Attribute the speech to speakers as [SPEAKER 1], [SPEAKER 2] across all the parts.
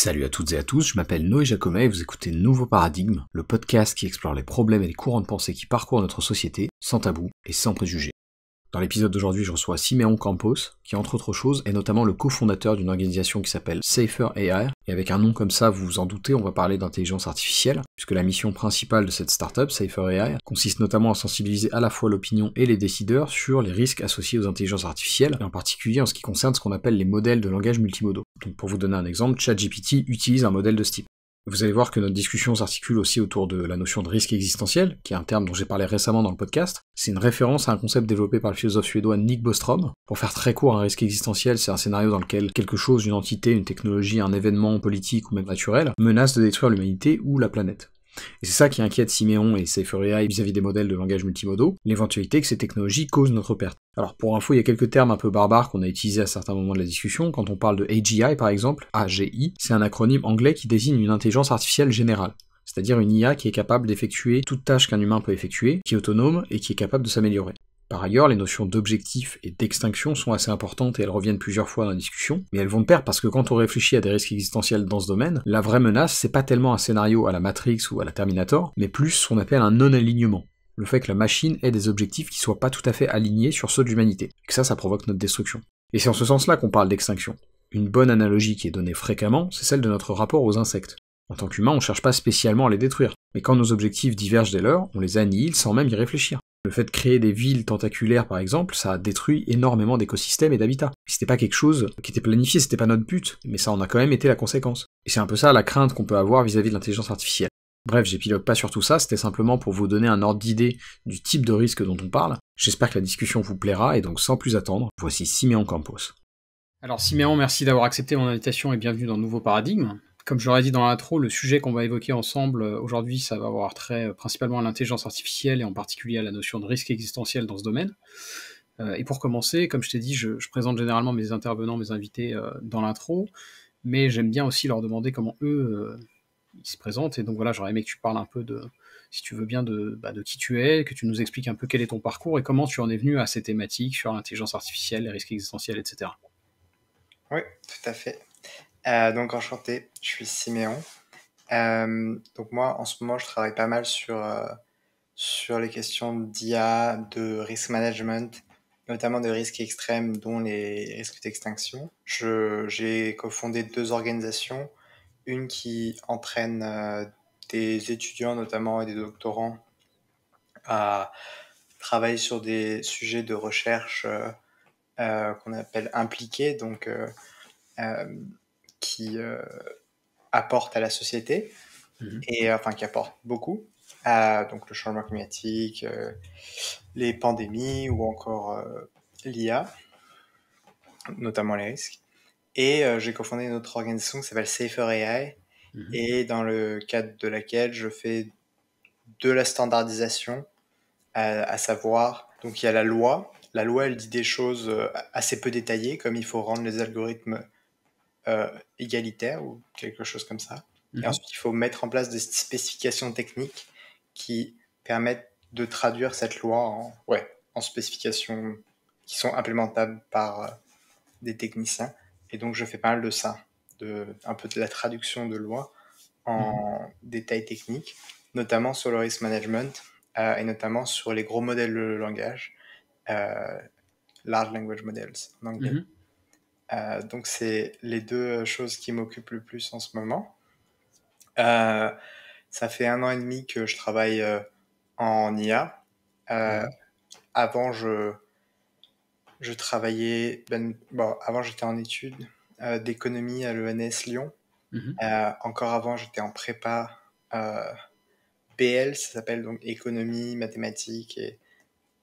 [SPEAKER 1] Salut à toutes et à tous, je m'appelle Noé Jacomet et vous écoutez Nouveau Paradigme, le podcast qui explore les problèmes et les courants de pensée qui parcourent notre société, sans tabou et sans préjugés. Dans l'épisode d'aujourd'hui, je reçois Siméon Campos, qui entre autres choses est notamment le cofondateur d'une organisation qui s'appelle Safer AI, et avec un nom comme ça, vous vous en doutez, on va parler d'intelligence artificielle, puisque la mission principale de cette startup, Safer AI, consiste notamment à sensibiliser à la fois l'opinion et les décideurs sur les risques associés aux intelligences artificielles, et en particulier en ce qui concerne ce qu'on appelle les modèles de langage multimodaux. Donc pour vous donner un exemple, ChatGPT utilise un modèle de ce type. Vous allez voir que notre discussion s'articule aussi autour de la notion de risque existentiel, qui est un terme dont j'ai parlé récemment dans le podcast. C'est une référence à un concept développé par le philosophe suédois Nick Bostrom. Pour faire très court, un risque existentiel, c'est un scénario dans lequel quelque chose, une entité, une technologie, un événement politique ou même naturel, menace de détruire l'humanité ou la planète. Et c'est ça qui inquiète Siméon et Safer AI vis-à-vis des modèles de langage multimodaux, l'éventualité que ces technologies causent notre perte. Alors pour info, il y a quelques termes un peu barbares qu'on a utilisés à certains moments de la discussion. Quand on parle de AGI par exemple, AGI, c'est un acronyme anglais qui désigne une intelligence artificielle générale. C'est-à-dire une IA qui est capable d'effectuer toute tâche qu'un humain peut effectuer, qui est autonome et qui est capable de s'améliorer. Par ailleurs, les notions d'objectif et d'extinction sont assez importantes et elles reviennent plusieurs fois dans la discussion, mais elles vont de pair parce que quand on réfléchit à des risques existentiels dans ce domaine, la vraie menace, c'est pas tellement un scénario à la Matrix ou à la Terminator, mais plus ce qu'on appelle un non-alignement. Le fait que la machine ait des objectifs qui soient pas tout à fait alignés sur ceux de l'humanité, et que ça provoque notre destruction. Et c'est en ce sens-là qu'on parle d'extinction. Une bonne analogie qui est donnée fréquemment, c'est celle de notre rapport aux insectes. En tant qu'humain, on cherche pas spécialement à les détruire, mais quand nos objectifs divergent des leurs, on les annihile sans même y réfléchir. Le fait de créer des villes tentaculaires, par exemple, ça a détruit énormément d'écosystèmes et d'habitats. C'était pas quelque chose qui était planifié, c'était pas notre but, mais ça en a quand même été la conséquence. Et c'est un peu ça la crainte qu'on peut avoir vis-à-vis de l'intelligence artificielle. Bref, j'épilogue pas sur tout ça, c'était simplement pour vous donner un ordre d'idée du type de risque dont on parle. J'espère que la discussion vous plaira, et donc sans plus attendre, voici Siméon Campos. Alors Siméon, merci d'avoir accepté mon invitation et bienvenue dans Nouveau Paradigme. Comme je l'aurais dit dans l'intro, le sujet qu'on va évoquer ensemble aujourd'hui, ça va avoir trait principalement à l'intelligence artificielle et en particulier à la notion de risque existentiel dans ce domaine. Et pour commencer, comme je t'ai dit, je présente généralement mes intervenants, mes invités dans l'intro, mais j'aime bien aussi leur demander comment eux ils se présentent. Et donc voilà, j'aurais aimé que tu parles un peu de, si tu veux bien, de qui tu es, que tu nous expliques un peu quel est ton parcours et comment tu en es venu à ces thématiques sur l'intelligence artificielle, les risques existentiels, etc.
[SPEAKER 2] Oui, tout à fait. Donc enchanté, je suis Siméon. Donc moi, en ce moment, je travaille pas mal sur les questions d'IA, de risk management, notamment de risques extrêmes, dont les risques d'extinction. J'ai cofondé 2 organisations, une qui entraîne des étudiants notamment et des doctorants à travailler sur des sujets de recherche qu'on appelle impliqués, donc qui apportent à la société et enfin qui apportent beaucoup. Donc le changement climatique, les pandémies ou encore l'IA, notamment les risques. Et j'ai cofondé une autre organisation qui s'appelle Safer AI et dans le cadre de laquelle je fais de la standardisation, à savoir, donc il y a la loi. La loi, elle dit des choses assez peu détaillées, comme il faut rendre les algorithmes égalitaires ou quelque chose comme ça. Et ensuite, il faut mettre en place des spécifications techniques qui permettent de traduire cette loi en spécifications qui sont implémentables par des techniciens. Et donc, je fais pas mal de ça, un peu de la traduction de loi en détails techniques, notamment sur le risk management et notamment sur les gros modèles de langage, large language models en anglais. Donc c'est les 2 choses qui m'occupent le plus en ce moment. Ça fait 1 an et demi que je travaille en IA. Avant, je travaillais, avant j'étais en études d'économie à l'ENS Lyon. Encore avant, j'étais en prépa BL, ça s'appelle donc économie, mathématiques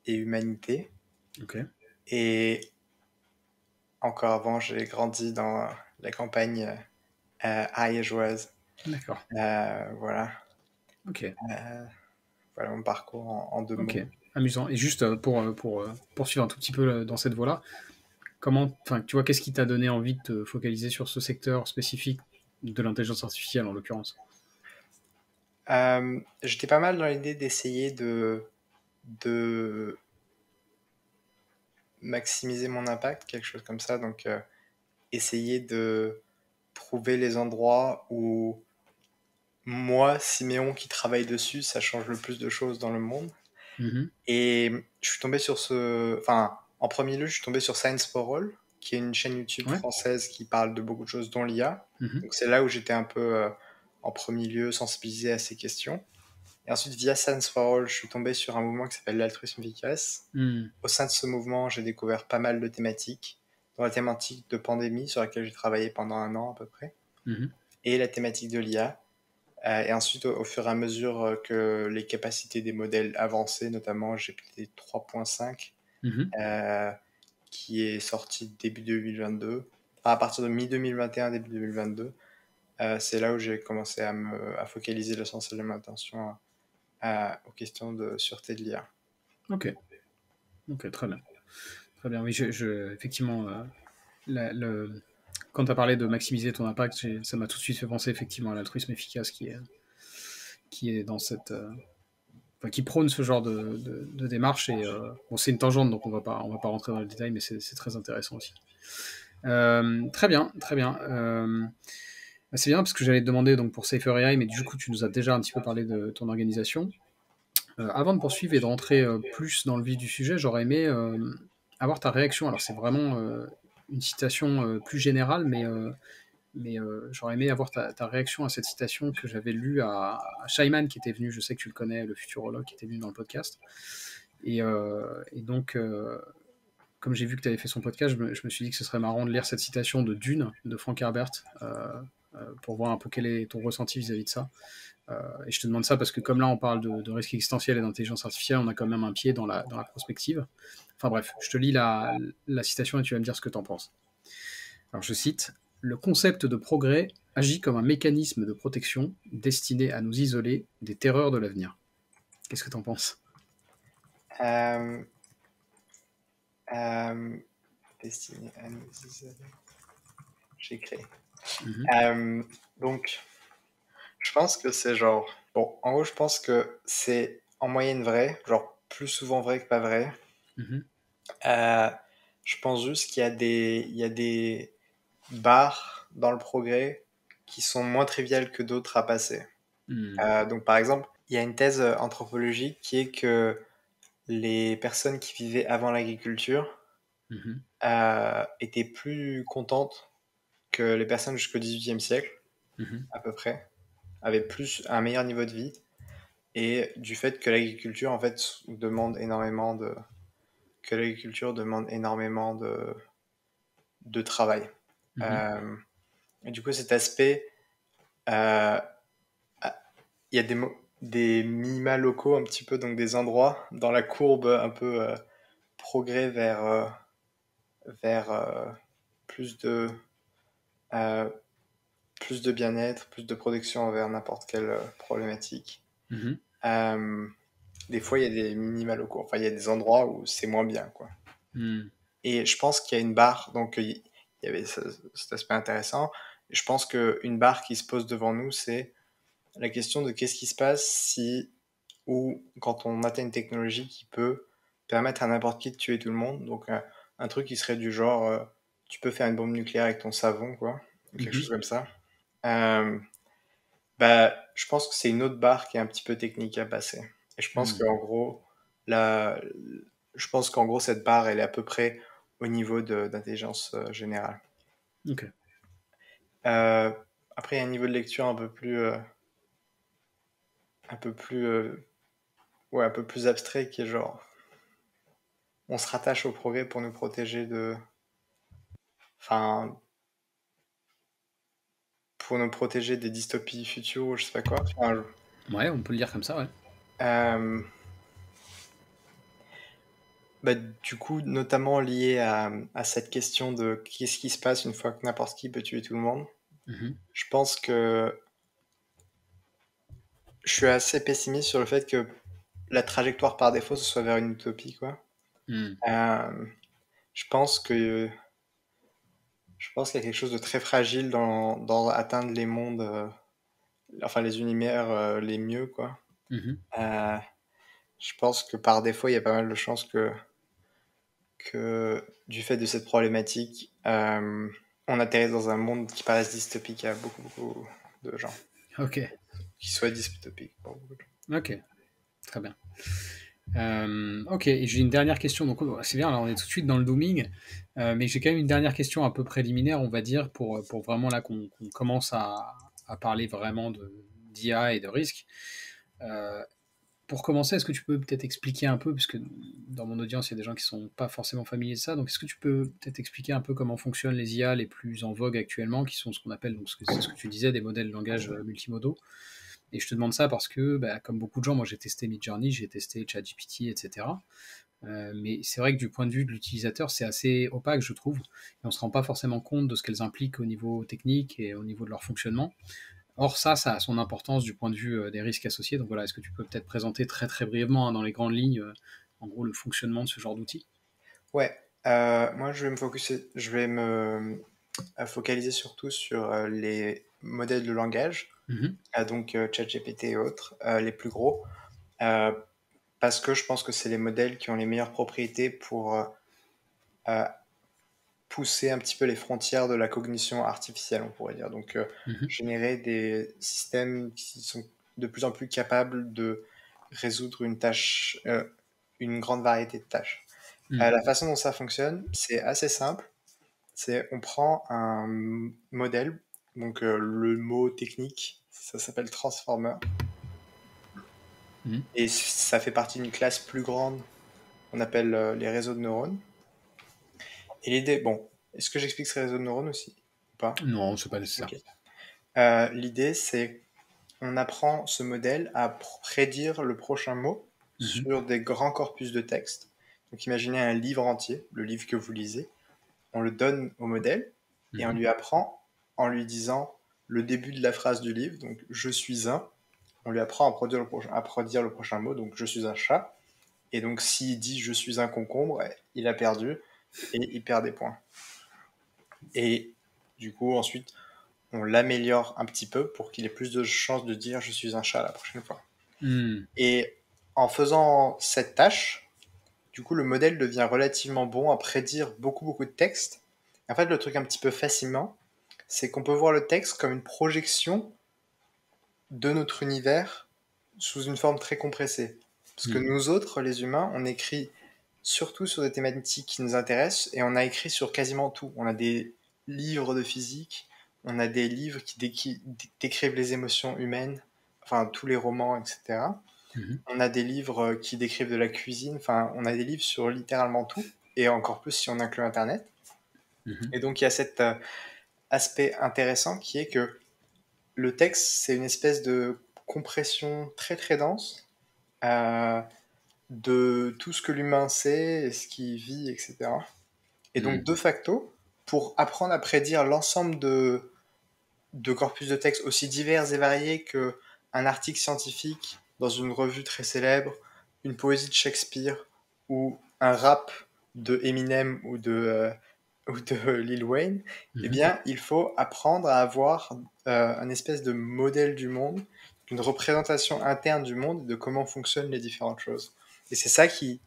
[SPEAKER 2] et humanité. Et encore avant, j'ai grandi dans la campagne ariégeoise.
[SPEAKER 1] D'accord.
[SPEAKER 2] Voilà.
[SPEAKER 1] Ok.
[SPEAKER 2] Voilà mon parcours en 2 mots.
[SPEAKER 1] Ok. Amusant. Et juste pour poursuivre un tout petit peu dans cette voie-là, tu vois, qu'est-ce qui t'a donné envie de te focaliser sur ce secteur spécifique de l'intelligence artificielle en l'occurrence?
[SPEAKER 2] J'étais pas mal dans l'idée d'essayer de maximiser mon impact, quelque chose comme ça. Donc, essayer de trouver les endroits où moi, Siméon, qui travaille dessus, ça change le plus de choses dans le monde.
[SPEAKER 1] Mhm.
[SPEAKER 2] Et je suis tombé sur Enfin, en premier lieu, je suis tombé sur Science for All, qui est une chaîne YouTube
[SPEAKER 1] Ouais.
[SPEAKER 2] française qui parle de beaucoup de choses, dont l'IA.
[SPEAKER 1] Mhm.
[SPEAKER 2] Donc c'est là où j'étais un peu, en premier lieu, sensibilisé à ces questions. Et ensuite, via Science for All, je suis tombé sur un mouvement qui s'appelle l'altruisme efficace.
[SPEAKER 1] Mhm.
[SPEAKER 2] Au sein de ce mouvement, j'ai découvert pas mal de thématiques, dont la thématique de pandémie, sur laquelle j'ai travaillé pendant 1 an à peu près,
[SPEAKER 1] Mhm.
[SPEAKER 2] et la thématique de l'IA. Et ensuite, au fur et à mesure que les capacités des modèles avançaient, notamment GPT 3.5,
[SPEAKER 1] Mhm.
[SPEAKER 2] euh, qui est sorti début 2022, enfin, à partir de mi-2021, début 2022, c'est là où j'ai commencé à focaliser l'essentiel de mon attention aux questions de sûreté de l'IA.
[SPEAKER 1] Ok. Ok, très bien. Très bien. Oui, effectivement, quand tu as parlé de maximiser ton impact, ça m'a tout de suite fait penser effectivement à l'altruisme efficace qui est dans cette. Enfin, qui prône ce genre de démarche. Et bon, c'est une tangente, donc on va pas rentrer dans le détail, mais c'est très intéressant aussi. Très bien, très bien. C'est bien parce que j'allais te demander donc pour Safer AI, mais du coup tu nous as déjà un petit peu parlé de ton organisation. Avant de poursuivre et de rentrer plus dans le vif du sujet, j'aurais aimé avoir ta réaction. Alors c'est vraiment une citation plus générale, mais j'aurais aimé avoir ta réaction à cette citation que j'avais lue à Shaiman qui était venu, je sais que tu le connais, le futurologue qui était venu dans le podcast. Et donc, comme j'ai vu que tu avais fait son podcast, je me suis dit que ce serait marrant de lire cette citation de Dune, de Frank Herbert, pour voir un peu quel est ton ressenti vis-à-vis de ça. Et je te demande ça parce que comme là on parle de risque existentiel et d'intelligence artificielle, on a quand même un pied dans la prospective. Enfin bref, je te lis la citation et tu vas me dire ce que tu en penses. Alors je cite, le concept de progrès agit comme un mécanisme de protection destiné à nous isoler des terreurs de l'avenir. Qu'est-ce que tu en penses?
[SPEAKER 2] Euh, euh, Destiné à nous isoler. J'ai créé.
[SPEAKER 1] Mhm.
[SPEAKER 2] Donc, je pense que c'est genre. Bon, en gros, je pense que c'est en moyenne vrai, genre plus souvent vrai que pas vrai.
[SPEAKER 1] Mhm.
[SPEAKER 2] Euh, je pense juste il y a des barres dans le progrès qui sont moins triviales que d'autres à passer.
[SPEAKER 1] Mhm.
[SPEAKER 2] Donc, par exemple, il y a une thèse anthropologique qui est que les personnes qui vivaient avant l'agriculture
[SPEAKER 1] Mhm.
[SPEAKER 2] étaient plus contentes que les personnes jusqu'au XVIIIe siècle,
[SPEAKER 1] Mhm.
[SPEAKER 2] à peu près, avaient un meilleur niveau de vie, et du fait que l'agriculture, en fait, demande énormément de travail.
[SPEAKER 1] Mhm.
[SPEAKER 2] Euh, et du coup, cet aspect, euh, il y a des minima locaux un petit peu, donc des endroits dans la courbe un peu progrès vers plus de, euh, plus de bien-être, plus de protection envers n'importe quelle problématique.
[SPEAKER 1] Mhm.
[SPEAKER 2] Euh, des fois, il y a des minima locaux. Enfin, il y a des endroits où c'est moins bien, quoi.
[SPEAKER 1] Mhm.
[SPEAKER 2] Et je pense qu'il y a une barre, donc il y avait cet aspect intéressant. Et je pense qu'une barre qui se pose devant nous, c'est la question de qu'est-ce qui se passe si, ou quand on atteint une technologie qui peut permettre à n'importe qui de tuer tout le monde. Donc, un truc qui serait du genre, tu peux faire une bombe nucléaire avec ton savon, quoi, ou quelque chose
[SPEAKER 1] Mhm.
[SPEAKER 2] comme ça. Euh, Bah, je pense que c'est une autre barre qui est un petit peu technique à passer. Et je pense
[SPEAKER 1] Mhm.
[SPEAKER 2] qu'en gros, la, je pense qu'en gros, cette barre, elle est à peu près au niveau d'intelligence générale.
[SPEAKER 1] Ok.
[SPEAKER 2] Euh, Après, il y a un niveau de lecture un peu plus, ouais, un peu plus abstrait qui est genre, on se rattache au progrès pour nous protéger enfin, pour nous protéger des dystopies futures ou je sais pas quoi. Enfin,
[SPEAKER 1] Ouais, on peut le dire comme ça, ouais.
[SPEAKER 2] euh, bah, du coup, notamment lié à cette question de qu'est-ce qui se passe une fois que n'importe qui peut tuer tout le monde.
[SPEAKER 1] Mhm.
[SPEAKER 2] Je pense que je suis assez pessimiste sur le fait que la trajectoire par défaut ce soit vers une utopie, quoi.
[SPEAKER 1] Mhm.
[SPEAKER 2] Euh, je pense que je pense qu'il y a quelque chose de très fragile dans atteindre les mondes, enfin les univers les mieux, quoi.
[SPEAKER 1] Mhm.
[SPEAKER 2] Euh, je pense que par défaut, il y a pas mal de chances que du fait de cette problématique, on atterrit dans un monde qui paraisse dystopique à beaucoup de gens.
[SPEAKER 1] Ok,
[SPEAKER 2] Qui soit dystopique pour beaucoup de gens.
[SPEAKER 1] ok, très bien. Ok, et j'ai une dernière question. Donc, c'est bien, là, on est tout de suite dans le dooming, mais j'ai quand même une dernière question un peu préliminaire, on va dire, pour vraiment là qu'on commence à parler vraiment d'IA et de risque. Euh, pour commencer, est-ce que tu peux peut-être expliquer un peu, parce que dans mon audience, il y a des gens qui sont pas forcément familiers de ça, donc est-ce que tu peux peut-être expliquer un peu comment fonctionnent les IA les plus en vogue actuellement, qui sont ce qu'on appelle, donc c'est ce que tu disais, des modèles de langage multimodaux. Et je te demande ça parce que, bah, comme beaucoup de gens, moi j'ai testé Midjourney, j'ai testé ChatGPT, etc. Mais c'est vrai que du point de vue de l'utilisateur, c'est assez opaque, je trouve. Et on ne se rend pas forcément compte de ce qu'elles impliquent au niveau technique et au niveau de leur fonctionnement. Or, ça a son importance du point de vue des risques associés. Donc voilà, est-ce que tu peux peut-être présenter très très brièvement, dans les grandes lignes, en gros, le fonctionnement de ce genre d'outil?
[SPEAKER 2] Ouais, moi je vais me focaliser surtout sur les modèles de langage,
[SPEAKER 1] Mhm.
[SPEAKER 2] donc ChatGPT et autres, les plus gros, euh, parce que je pense que c'est les modèles qui ont les meilleures propriétés pour euh, pousser un petit peu les frontières de la cognition artificielle, on pourrait dire. Donc
[SPEAKER 1] Mhm.
[SPEAKER 2] générer des systèmes qui sont de plus en plus capables de résoudre une grande variété de tâches.
[SPEAKER 1] Mhm.
[SPEAKER 2] La façon dont ça fonctionne, c'est assez simple. C'est on prend un modèle, donc le mot technique, ça s'appelle transformer,
[SPEAKER 1] Mhm.
[SPEAKER 2] et ça fait partie d'une classe plus grande qu'on appelle les réseaux de neurones. Et l'idée, bon, est-ce que j'explique ces réseaux de neurones aussi ou pas?
[SPEAKER 1] Non, c'est pas nécessaire.
[SPEAKER 2] Ok. L'idée, c'est on apprend ce modèle à prédire le prochain mot
[SPEAKER 1] Mhm.
[SPEAKER 2] sur des grands corpus de texte. Donc imaginez un livre entier, le livre que vous lisez, on le donne au modèle et on
[SPEAKER 1] Mhm.
[SPEAKER 2] lui apprend en lui disant le début de la phrase du livre, donc je suis un. On lui apprend à produire le prochain mot, donc je suis un chat. Et donc s'il dit je suis un concombre, il a perdu et il perd des points. Et du coup, ensuite, on l'améliore un petit peu pour qu'il ait plus de chances de dire je suis un chat la prochaine fois.
[SPEAKER 1] Mhm.
[SPEAKER 2] Et en faisant cette tâche, du coup, le modèle devient relativement bon à prédire beaucoup de texte. En fait, le truc un petit peu fascinant, c'est qu'on peut voir le texte comme une projection de notre univers sous une forme très compressée. Parce que
[SPEAKER 1] Mhm.
[SPEAKER 2] nous autres, les humains, on écrit surtout sur des thématiques qui nous intéressent et on a écrit sur quasiment tout. On a des livres de physique, on a des livres qui décrivent les émotions humaines, enfin tous les romans, etc.
[SPEAKER 1] Mhm.
[SPEAKER 2] On a des livres qui décrivent de la cuisine, enfin on a des livres sur littéralement tout, et encore plus si on inclut Internet.
[SPEAKER 1] Mhm.
[SPEAKER 2] Et donc il y a cet aspect intéressant qui est que le texte, c'est une espèce de compression très dense euh, de tout ce que l'humain sait, et ce qu'il vit, etc. Et donc,
[SPEAKER 1] Mhm.
[SPEAKER 2] de facto, pour apprendre à prédire l'ensemble de corpus de texte aussi divers et variés que un article scientifique dans une revue très célèbre, une poésie de Shakespeare ou un rap de Eminem ou de Lil Wayne, eh
[SPEAKER 1] Mhm.
[SPEAKER 2] bien, il faut apprendre à avoir un espèce de modèle du monde, une représentation interne du monde et de comment fonctionnent les différentes choses. Et c'est ça qui,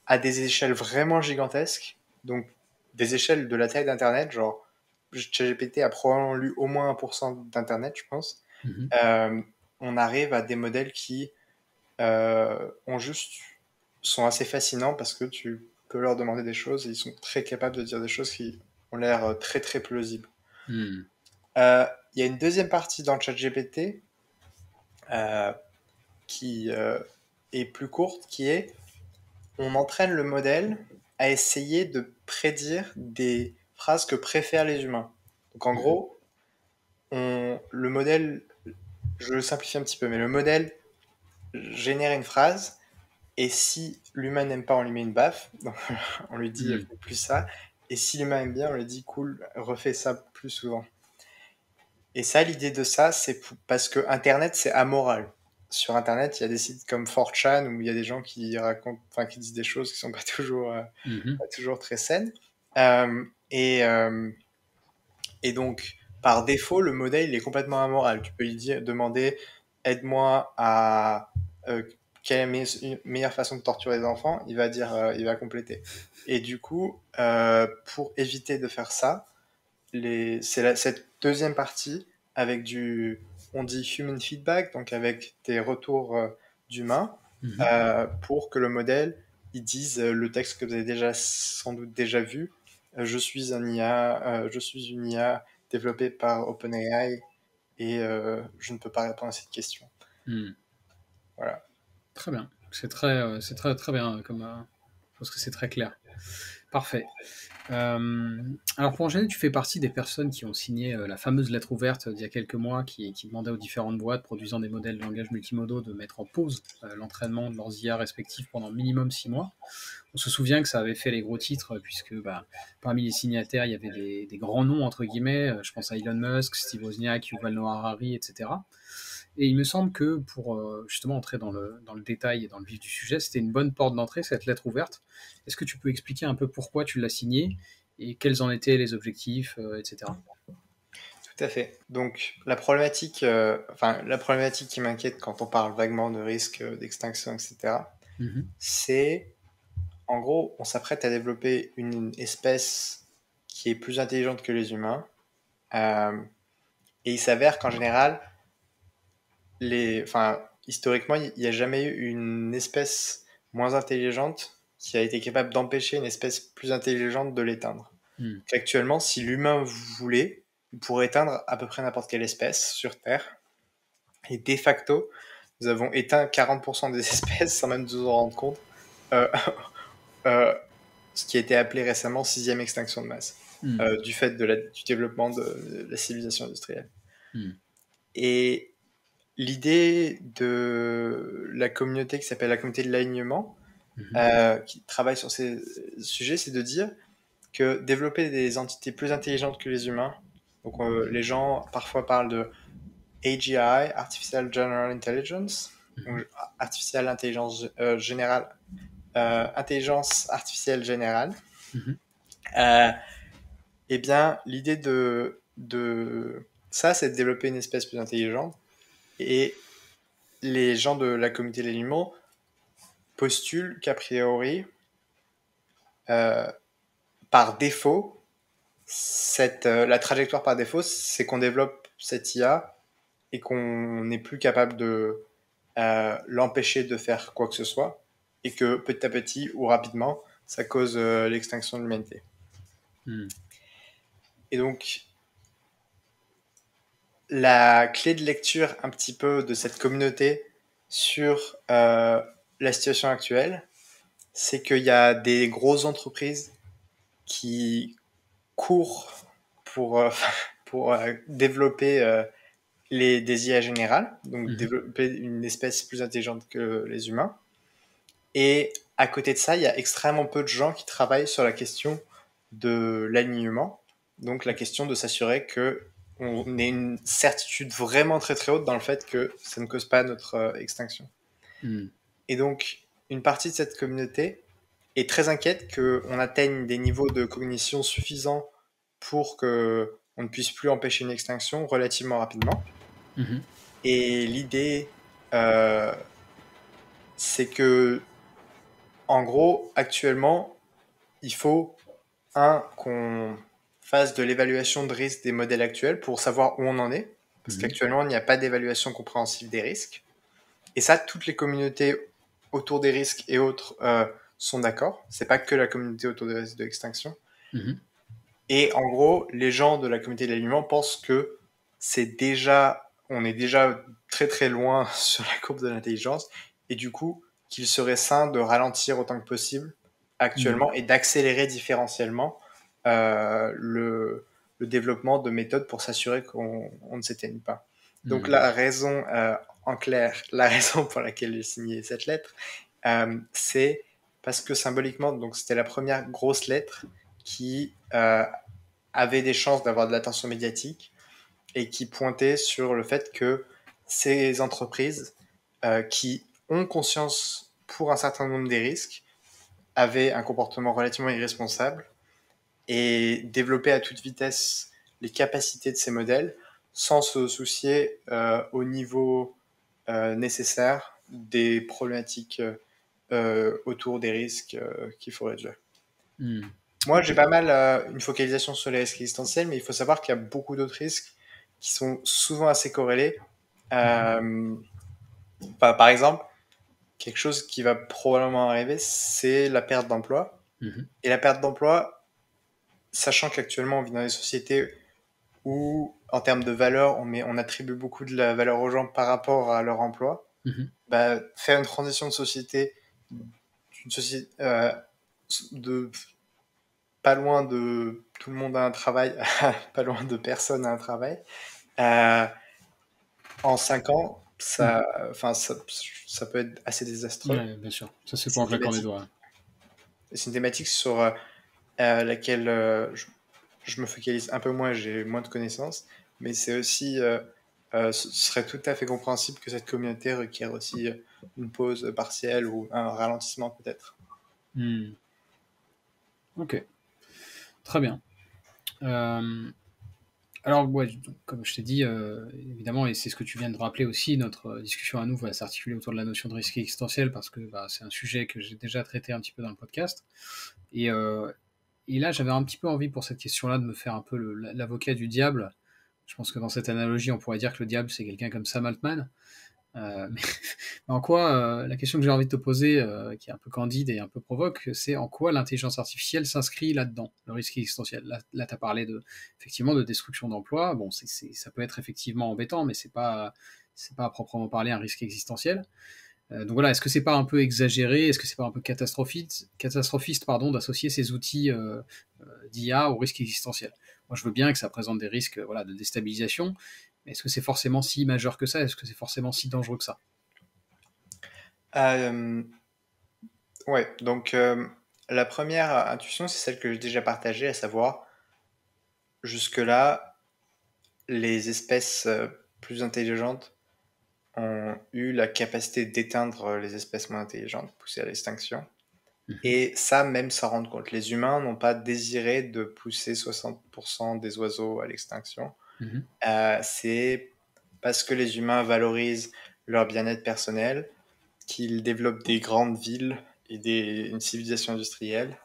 [SPEAKER 2] à des échelles vraiment gigantesques, donc des échelles de la taille d'Internet, genre ChatGPT a probablement lu au moins 1% d'Internet, je pense,
[SPEAKER 1] Mhm.
[SPEAKER 2] euh, on arrive à des modèles qui ont juste sont assez fascinants parce que tu peux leur demander des choses et ils sont très capables de dire des choses qui ont l'air très plausibles.
[SPEAKER 1] Mhm.
[SPEAKER 2] Il y a une deuxième partie dans le ChatGPT euh, qui est plus courte, qui est on entraîne le modèle à essayer de prédire des phrases que préfèrent les humains. Donc en
[SPEAKER 1] Mhm.
[SPEAKER 2] gros, le modèle, je le simplifie un petit peu, mais le modèle génère une phrase et si l'humain n'aime pas, on lui met une baffe, donc on lui dit
[SPEAKER 1] Mhm.
[SPEAKER 2] fais plus ça, et si l'humain aime bien, on lui dit cool, refais ça plus souvent. Et ça, l'idée de ça, c'est parce que Internet, c'est amoral. Sur Internet, il y a des sites comme 4chan où il y a des gens qui racontent, enfin, qui disent des choses qui sont
[SPEAKER 1] Mhm.
[SPEAKER 2] pas toujours très saines. Euh, et, euh, et donc, par défaut, le modèle, il est complètement amoral. Tu peux lui demander, aide-moi à quelle est la meilleure façon de torturer les enfants. Il va dire, il va compléter. Et du coup, pour éviter de faire ça, cette deuxième partie avec on dit human feedback, donc avec des retours d'humains, pour que le modèle il dise le texte que vous avez sans doute déjà vu. Je suis une IA développée par OpenAI et je ne peux pas répondre à cette question. Voilà.
[SPEAKER 1] Très bien. C'est très bien. Je pense que c'est très clair. Parfait. Alors pour enchaîner, tu fais partie des personnes qui ont signé la fameuse lettre ouverte d'il y a quelques mois qui demandait aux différentes boîtes produisant des modèles de langage multimodaux de mettre en pause l'entraînement de leurs IA respectifs pendant minimum 6 mois. On se souvient que ça avait fait les gros titres puisque parmi les signataires, il y avait des grands noms, entre guillemets. Je pense à Elon Musk, Steve Wozniak, Yuval Noah Harari, etc. Et il me semble que pour justement entrer dans le détail et dans le vif du sujet, c'était une bonne porte d'entrée, cette lettre ouverte. Est-ce que tu peux expliquer un peu pourquoi tu l'as signée et quels en étaient les objectifs, etc.
[SPEAKER 2] Tout à fait. Donc la problématique qui m'inquiète quand on parle vaguement de risque d'extinction, etc., c'est en gros, on s'apprête à développer une espèce qui est plus intelligente que les humains. Et il s'avère qu'en général, historiquement, il n'y a jamais eu une espèce moins intelligente qui a été capable d'empêcher une espèce plus intelligente de l'éteindre. Actuellement, si l'humain voulait, il pourrait éteindre à peu près n'importe quelle espèce sur Terre. Et de facto, nous avons éteint 40% des espèces sans même nous en rendre compte. Ce qui a été appelé récemment sixième extinction de masse, du fait du développement de la civilisation industrielle. Et l'idée de la communauté qui s'appelle la communauté de l'alignement, qui travaille sur ces sujets, c'est de dire que développer des entités plus intelligentes que les humains, donc les gens parfois parlent de AGI, Artificial General Intelligence, donc artificielle intelligence générale, intelligence artificielle générale. Eh bien, l'idée de ça, c'est de développer une espèce plus intelligente. Et les gens de la communauté de l'alignement postulent qu'a priori, par défaut, la trajectoire par défaut, c'est qu'on développe cette IA et qu'on n'est plus capable de l'empêcher de faire quoi que ce soit, et que petit à petit ou rapidement, ça cause l'extinction de l'humanité. Et donc, la clé de lecture un petit peu de cette communauté sur la situation actuelle, c'est qu'il y a des grosses entreprises qui courent pour développer des IA générales, donc développer une espèce plus intelligente que les humains. Et à côté de ça, il y a extrêmement peu de gens qui travaillent sur la question de l'alignement, donc la question de s'assurer qu'on ait une certitude vraiment très très haute dans le fait que ça ne cause pas notre extinction. Et donc, une partie de cette communauté est très inquiète qu'on atteigne des niveaux de cognition suffisants pour qu'on ne puisse plus empêcher une extinction relativement rapidement. Et l'idée, c'est que, en gros, actuellement, il faut, qu'on fasse de l'évaluation de risque des modèles actuels pour savoir où on en est, parce qu'actuellement, il n'y a pas d'évaluation compréhensive des risques. Et ça, toutes les communautés autour des risques et autres sont d'accord. C'est pas que la communauté autour des risques de l'extinction. Et en gros, les gens de la communauté de l'alignement pensent que on est déjà très très loin sur la courbe de l'intelligence, et du coup, qu'il serait sain de ralentir autant que possible actuellement et d'accélérer différentiellement le développement de méthodes pour s'assurer qu'on ne s'éteigne pas. Donc la raison, en clair, la raison pour laquelle j'ai signé cette lettre, c'est parce que symboliquement, donc c'était la première grosse lettre qui avait des chances d'avoir de l'attention médiatique et qui pointait sur le fait que ces entreprises qui ont conscience pour un certain nombre des risques avaient un comportement relativement irresponsable et développaient à toute vitesse les capacités de ces modèles sans se soucier au niveau nécessaire des problématiques autour des risques qu'il faut réduire. Moi, j'ai
[SPEAKER 3] Ok.
[SPEAKER 2] pas mal une focalisation sur les risques existentiels, mais il faut savoir qu'il y a beaucoup d'autres risques qui sont souvent assez corrélés.
[SPEAKER 3] Mhm.
[SPEAKER 2] Euh, par exemple, quelque chose qui va probablement arriver, c'est la perte d'emploi.
[SPEAKER 3] Mhm.
[SPEAKER 2] Et la perte d'emploi, sachant qu'actuellement on vit dans des sociétés où, en termes de valeur, on attribue beaucoup de la valeur aux gens par rapport à leur emploi,
[SPEAKER 3] Mhm.
[SPEAKER 2] bah, faire une transition de société, d'une société de pas loin de tout le monde a un travail, pas loin de personne a un travail, euh, en 5 ans,
[SPEAKER 3] Mhm.
[SPEAKER 2] ça peut être assez désastreux.
[SPEAKER 3] Ouais, bien sûr. Ça, c'est
[SPEAKER 2] C'est
[SPEAKER 3] pas en
[SPEAKER 2] une
[SPEAKER 3] claquant des
[SPEAKER 2] thématique,
[SPEAKER 3] doigts.
[SPEAKER 2] c'est une thématique sur laquelle je me focalise un peu moins, j'ai moins de connaissances, mais c'est aussi, ce serait tout à fait compréhensible que cette communauté requiert aussi une pause partielle ou un ralentissement peut-être.
[SPEAKER 3] Hmm. Ok, très bien. Euh, Alors, ouais, comme je t'ai dit, évidemment, et c'est ce que tu viens de rappeler aussi, notre discussion à nous va s'articuler autour de la notion de risque existentiel parce que bah, c'est un sujet que j'ai déjà traité un petit peu dans le podcast. Et, euh, et là, j'avais un petit peu envie pour cette question-là de me faire un peu l'avocat du diable. Je pense que dans cette analogie, on pourrait dire que le diable, c'est quelqu'un comme Sam Altman. Mais en quoi, la question que j'ai envie de te poser, qui est un peu candide et un peu provoque, c'est en quoi l'intelligence artificielle s'inscrit là-dedans, le risque existentiel. Là tu as parlé effectivement de destruction d'emplois. Bon, ça peut être effectivement embêtant, mais c'est pas à proprement parler un risque existentiel. Donc voilà, est-ce que c'est pas un peu exagéré, est-ce que c'est pas un peu catastrophiste pardon, d'associer ces outils d'IA au risque existentiel? Moi, je veux bien que ça présente des risques voilà, de déstabilisation, mais est-ce que c'est forcément si majeur que ça? Est-ce que c'est forcément si dangereux que ça?
[SPEAKER 2] Euh, ouais, donc la première intuition, c'est celle que j'ai déjà partagée, à savoir, jusque-là, les espèces plus intelligentes ont eu la capacité d'éteindre les espèces moins intelligentes, poussées à l'extinction.
[SPEAKER 3] Mhm,
[SPEAKER 2] Et ça, même sans rendre compte. Les humains n'ont pas désiré de pousser 60% des oiseaux à l'extinction.
[SPEAKER 3] mhm,
[SPEAKER 2] C'est parce que les humains valorisent leur bien-être personnel qu'ils développent des grandes villes et une civilisation industrielle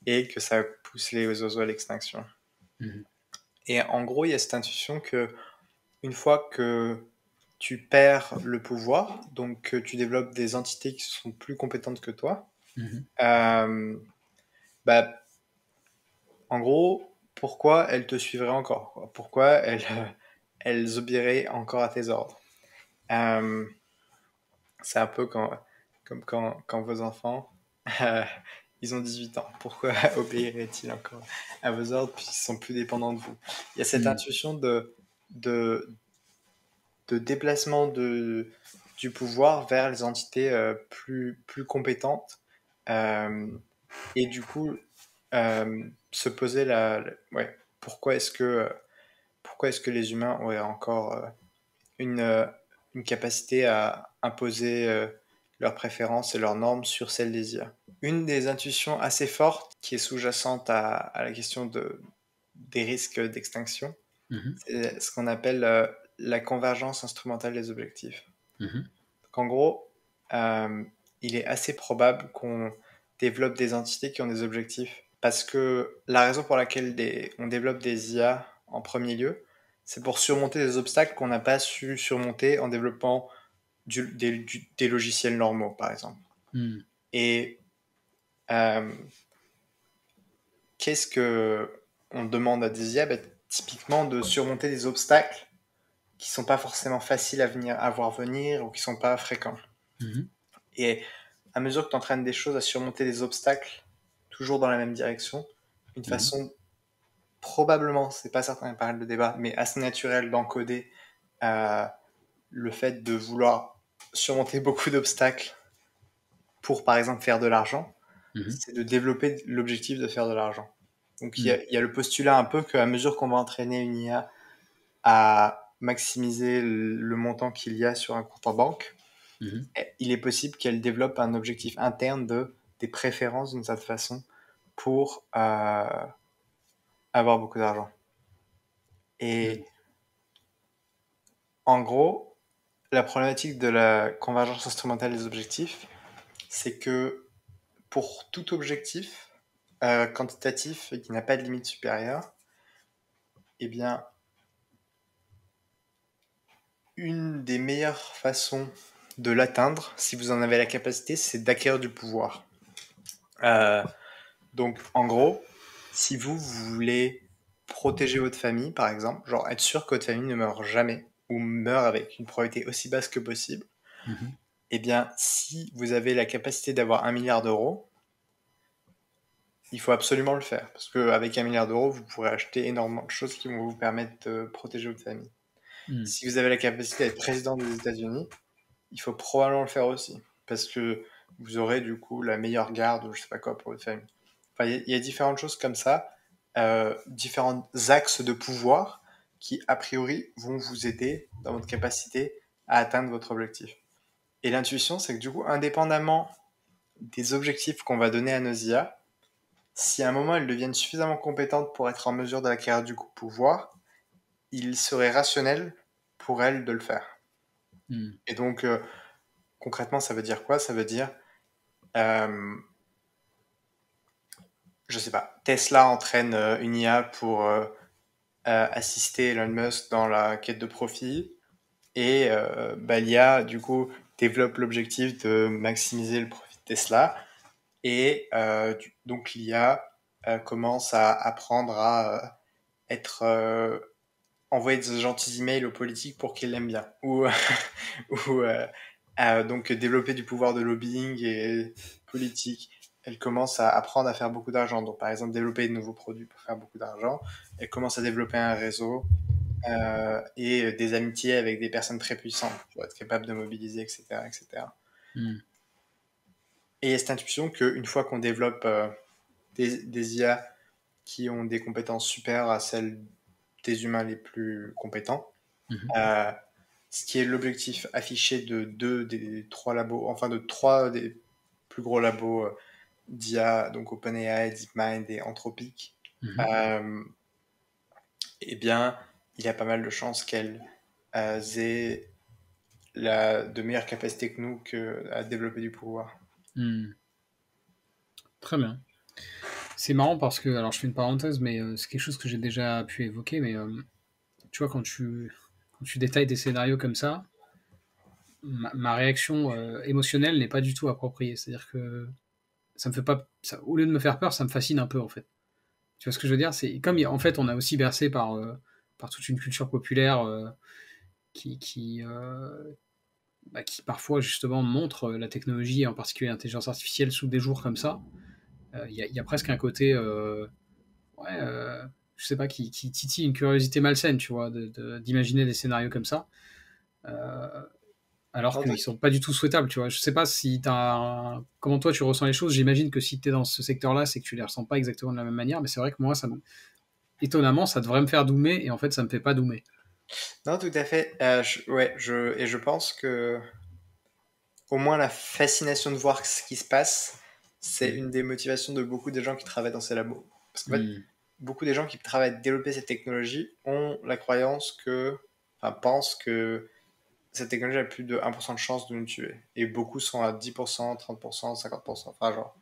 [SPEAKER 2] et que ça pousse les oiseaux à l'extinction.
[SPEAKER 3] mhm,
[SPEAKER 2] Et en gros, il y a cette intuition que une fois que tu perds le pouvoir, donc que tu développes des entités qui sont plus compétentes que toi,
[SPEAKER 3] mhm,
[SPEAKER 2] euh, bah, en gros, pourquoi elles te suivraient encore, quoi? Pourquoi elles obéiraient encore à tes ordres? Euh, c'est un peu comme quand vos enfants, euh, ils ont 18 ans. Pourquoi obéiraient-ils encore à vos ordres puisqu'ils sont plus dépendants de vous? Il y a cette
[SPEAKER 3] mhm,
[SPEAKER 2] intuition de, de déplacement du pouvoir vers les entités plus compétentes. Euh, et du coup, se poser ouais, pourquoi est-ce que les humains auraient encore une, euh, une capacité à imposer leurs préférences et leurs normes sur celles des IA? Une des intuitions assez fortes qui est sous-jacente à la question des risques d'extinction,
[SPEAKER 3] mhm,
[SPEAKER 2] c'est ce qu'on appelle la convergence instrumentale des objectifs.
[SPEAKER 3] mhm,
[SPEAKER 2] Donc, en gros, euh, il est assez probable qu'on développe des entités qui ont des objectifs. Parce que la raison pour laquelle on développe des IA en premier lieu, c'est pour surmonter des obstacles qu'on n'a pas su surmonter en développant des logiciels normaux, par exemple.
[SPEAKER 3] mhm,
[SPEAKER 2] Et euh, qu'est-ce que on demande à des IA? Typiquement de surmonter des obstacles qui sont pas forcément faciles à voir venir ou qui sont pas fréquents.
[SPEAKER 3] mhm,
[SPEAKER 2] Et à mesure que tu entraînes des choses à surmonter des obstacles, toujours dans la même direction, une
[SPEAKER 3] mhm,
[SPEAKER 2] façon probablement, c'est pas certain, il y a pas mal de débat, mais assez naturelle d'encoder euh, le fait de vouloir surmonter beaucoup d'obstacles pour, par exemple, faire de l'argent,
[SPEAKER 3] mhm,
[SPEAKER 2] c'est de développer l'objectif de faire de l'argent. Donc
[SPEAKER 3] mhm,
[SPEAKER 2] il y a le postulat un peu qu'à mesure qu'on va entraîner une IA à maximiser le montant qu'il y a sur un compte en banque,
[SPEAKER 3] mhm,
[SPEAKER 2] il est possible qu'elle développe un objectif interne des préférences d'une certaine façon pour avoir beaucoup d'argent.
[SPEAKER 3] mhm,
[SPEAKER 2] Et en gros, la problématique de la convergence instrumentale des objectifs, c'est que pour tout objectif, quantitatif et qui n'a pas de limite supérieure, eh bien, une des meilleures façons de l'atteindre, si vous en avez la capacité, c'est d'acquérir du pouvoir. Donc, en gros, si vous voulez protéger votre famille, par exemple, genre être sûr que votre famille ne meurt jamais, ou meurt avec une probabilité aussi basse que possible, eh bien, si vous avez la capacité d'avoir 1 milliard d'euros, il faut absolument le faire. Parce qu'avec 1 milliard d'euros, vous pourrez acheter énormément de choses qui vont vous permettre de protéger votre famille. Si vous avez la capacité d'être président des États-Unis, il faut probablement le faire aussi. Parce que vous aurez du coup la meilleure garde ou je sais pas quoi pour votre famille. Enfin, il y a différentes choses comme ça, différents axes de pouvoir qui, a priori, vont vous aider dans votre capacité à atteindre votre objectif. Et l'intuition, c'est que du coup, indépendamment des objectifs qu'on va donner à nos IA, si à un moment elles deviennent suffisamment compétentes pour être en mesure d'acquérir du coup pouvoir, il serait rationnel pour elles de le faire. Et donc, concrètement, ça veut dire quoi? Ça veut dire, je sais pas, Tesla entraîne une IA pour assister Elon Musk dans la quête de profit, et l'IA, du coup, développe l'objectif de maximiser le profit de Tesla, et donc l'IA commence à apprendre à être envoyer de gentils emails aux politiques pour qu'ils l'aiment bien, ou donc développer du pouvoir de lobbying et politique. Elle commence à apprendre à faire beaucoup d'argent. Donc par exemple développer de nouveaux produits pour faire beaucoup d'argent. Elle commence à développer un réseau et des amitiés avec des personnes très puissantes pour être capable de mobiliser, etc., etc. Et il y a cette intuition qu'une fois qu'on développe des IA qui ont des compétences supérieures à celles des humains les plus compétents, ce qui est l'objectif affiché de 2 des 3 labos, enfin de 3 des plus gros labos d'IA, donc OpenAI, DeepMind et Anthropic, eh bien, il y a pas mal de chances qu'elles aient de meilleures capacités que nous à développer du pouvoir.
[SPEAKER 3] Très bien. C'est marrant parce que, alors je fais une parenthèse, mais c'est quelque chose que j'ai déjà pu évoquer, mais tu vois, quand tu détailles des scénarios comme ça, ma réaction émotionnelle n'est pas du tout appropriée. C'est-à-dire que ça me fait pas, au lieu de me faire peur, ça me fascine un peu en fait. Tu vois ce que je veux dire? C'est comme en fait on a aussi bercé par toute une culture populaire qui parfois justement montre la technologie, et en particulier l'intelligence artificielle, sous des jours comme ça. Il y a presque un côté je sais pas, qui titille une curiosité malsaine, tu vois, d'imaginer des scénarios comme ça. Alors qu'ils sont pas du tout souhaitables, tu vois. Je sais pas si comment toi tu ressens les choses. J'imagine que si tu es dans ce secteur-là, c'est que tu les ressens pas exactement de la même manière, mais c'est vrai que moi, étonnamment, ça devrait me faire doumer, et en fait, ça me fait pas doumer.
[SPEAKER 2] Non, tout à fait. Je pense que au moins la fascination de voir ce qui se passe, c'est une des motivations de beaucoup des gens qui travaillent dans ces labos. Parce qu'en fait, beaucoup des gens qui travaillent à développer cette technologie ont la croyance pensent que cette technologie a plus de 1% de chance de nous tuer. Et beaucoup sont à 10%, 30%, 50%. Enfin, genre.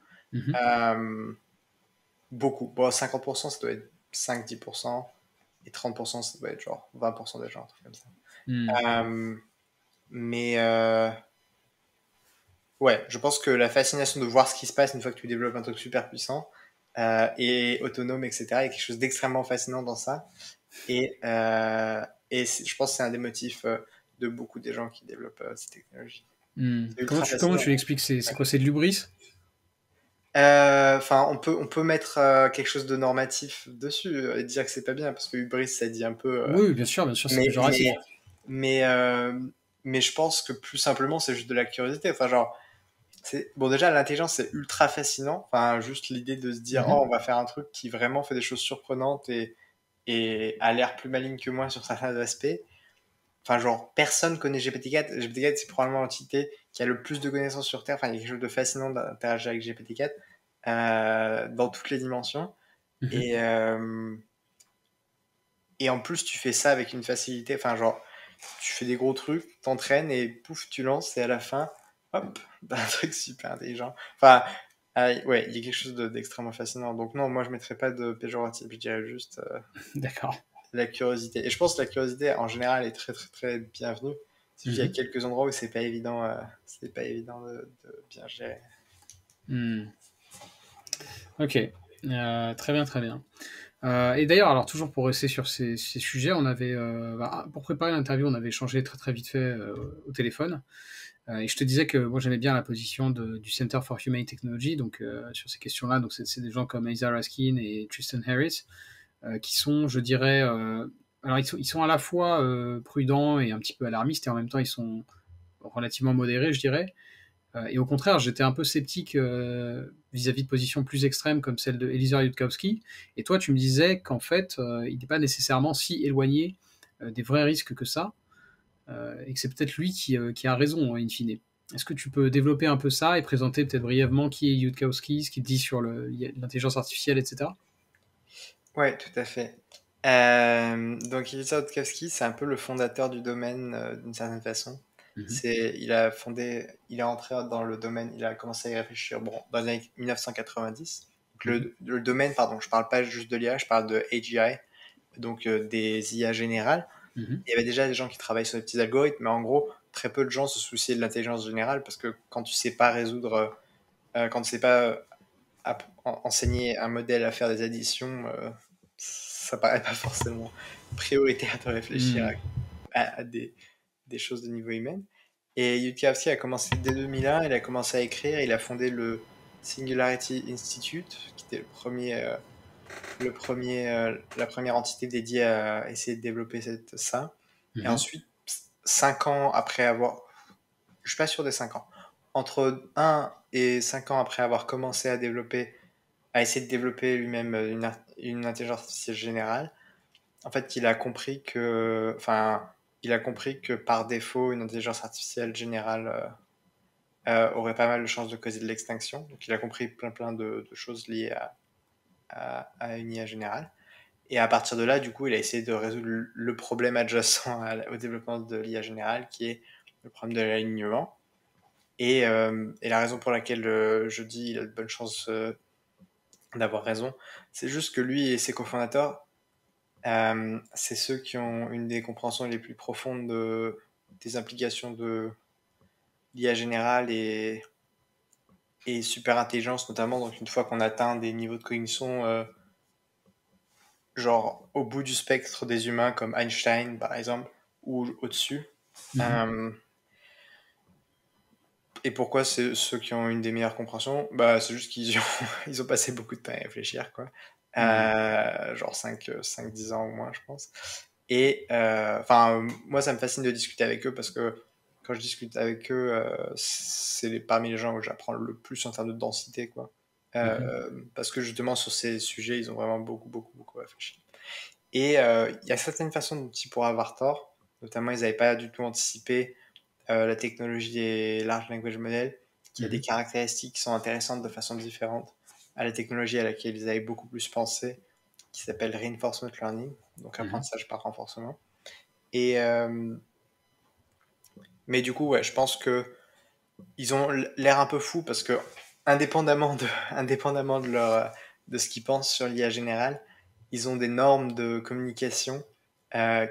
[SPEAKER 2] Beaucoup. Bon, 50%, ça doit être 5-10%. Et 30%, ça doit être genre 20% des gens, un truc comme ça. Ouais, je pense que la fascination de voir ce qui se passe une fois que tu développes un truc super puissant et autonome, etc., il y a quelque chose d'extrêmement fascinant dans ça. Et je pense que c'est un des motifs de beaucoup des gens qui développent ces technologies.
[SPEAKER 3] Comment tu l'expliques? C'est quoi? C'est de l'hubris?
[SPEAKER 2] On peut mettre quelque chose de normatif dessus et dire que c'est pas bien, parce que hubris, ça dit un peu...
[SPEAKER 3] Oui, bien sûr, c'est péjoratif.
[SPEAKER 2] Mais je pense que plus simplement, c'est juste de la curiosité. Enfin, genre, bon, déjà, l'intelligence, c'est ultra fascinant. Enfin, juste l'idée de se dire, oh, on va faire un truc qui vraiment fait des choses surprenantes et a l'air plus maligne que moi sur certains aspects. Enfin, genre, personne connaît GPT-4. GPT-4, c'est probablement l'entité qui a le plus de connaissances sur Terre. Enfin, il y a quelque chose de fascinant d'interagir avec GPT-4 dans toutes les dimensions. Et en plus, tu fais ça avec une facilité. Enfin, genre, tu fais des gros trucs, t'entraînes et pouf, tu lances et à la fin, hop, t'as un truc super intelligent. Enfin, Ah, ouais, il y a quelque chose d'extrêmement fascinant. Donc non, moi je mettrais pas de péjoratif, je dirais juste
[SPEAKER 3] D'accord.
[SPEAKER 2] la curiosité. Et je pense que la curiosité en général est très très très bienvenue. C'est juste qu'il y a quelques endroits où c'est pas évident de bien gérer.
[SPEAKER 3] Ok, très bien, très bien. Et d'ailleurs, alors toujours pour rester sur ces sujets, on avait, pour préparer l'interview, on avait échangé très très vite fait au téléphone. Et je te disais que moi j'aimais bien la position du Center for Humane Technology, donc sur ces questions-là. Donc c'est des gens comme Asa Raskin et Tristan Harris, qui sont, je dirais, alors ils sont à la fois prudents et un petit peu alarmistes, et en même temps ils sont relativement modérés, je dirais. Et au contraire, j'étais un peu sceptique vis-à-vis de positions plus extrêmes comme celle de Eliezer Yudkowsky. Et toi, tu me disais qu'en fait, il n'est pas nécessairement si éloigné des vrais risques que ça, et que c'est peut-être lui qui a raison, in fine. Est-ce que tu peux développer un peu ça et présenter peut-être brièvement qui est Yudkowsky, ce qu'il dit sur l'intelligence artificielle, etc.
[SPEAKER 2] Ouais, tout à fait. Donc Ilya Rutkowski, c'est un peu le fondateur du domaine d'une certaine façon.
[SPEAKER 3] Mhm.
[SPEAKER 2] Il est entré dans le domaine, il a commencé à y réfléchir bon, dans les années 1990. Donc,
[SPEAKER 3] Mhm.
[SPEAKER 2] le domaine, pardon, je parle pas juste de l'IA, je parle de AGI, donc des IA générales.
[SPEAKER 3] Mhm.
[SPEAKER 2] Il y avait déjà des gens qui travaillent sur des petits algorithmes, mais en gros, très peu de gens se souciaient de l'intelligence générale parce que quand tu sais pas quand tu sais pas enseigner un modèle à faire des additions, ça paraît pas forcément prioritaire de réfléchir
[SPEAKER 3] Mhm.
[SPEAKER 2] à des choses de niveau humain. Et Yudkowsky a commencé dès 2001, il a commencé à écrire, il a fondé le Singularity Institute, qui était la première entité dédiée à essayer de développer ça. Et
[SPEAKER 3] Mhm.
[SPEAKER 2] ensuite, 5 ans après avoir, je suis pas sûr des 5 ans, entre 1 et 5 ans après avoir commencé à essayer de développer lui-même une intelligence artificielle générale, en fait, il a compris que par défaut, une intelligence artificielle générale aurait pas mal de chances de causer de l'extinction. Donc, il a compris plein de choses liées à une IA générale. Et à partir de là, du coup, il a essayé de résoudre le problème adjacent au développement de l'IA générale, qui est le problème de l'alignement. Et la raison pour laquelle je dis il a de bonnes chances d'avoir raison, c'est juste que lui et ses cofondateurs, c'est ceux qui ont une des compréhensions les plus profondes des implications de l'IA générale et super intelligence notamment. Donc une fois qu'on atteint des niveaux de cognition genre au bout du spectre des humains comme Einstein par exemple ou au-dessus.
[SPEAKER 3] Mhm.
[SPEAKER 2] Euh, et pourquoi c'est ceux qui ont une des meilleures compréhensions? Bah c'est juste ils ont passé beaucoup de temps à y réfléchir quoi.
[SPEAKER 3] Mhm.
[SPEAKER 2] Genre 5-10 ans au moins je pense. Et enfin, moi, ça me fascine de discuter avec eux parce que quand je discute avec eux, parmi les gens où j'apprends le plus en termes de densité, quoi.
[SPEAKER 3] Mhm.
[SPEAKER 2] Parce que justement, sur ces sujets, ils ont vraiment beaucoup réfléchi. Et il y a certaines façons dont ils pourraient avoir tort. Notamment, ils n'avaient pas du tout anticipé la technologie des large language models, qui a des
[SPEAKER 3] Mhm.
[SPEAKER 2] caractéristiques qui sont intéressantes de façon différente à la technologie à laquelle ils avaient beaucoup plus pensé, qui s'appelle reinforcement learning, donc
[SPEAKER 3] Mhm.
[SPEAKER 2] apprentissage par renforcement. Et mais du coup, ouais, je pense que ils ont l'air un peu fous parce que indépendamment de ce qu'ils pensent sur l'IA générale, ils ont des normes de communication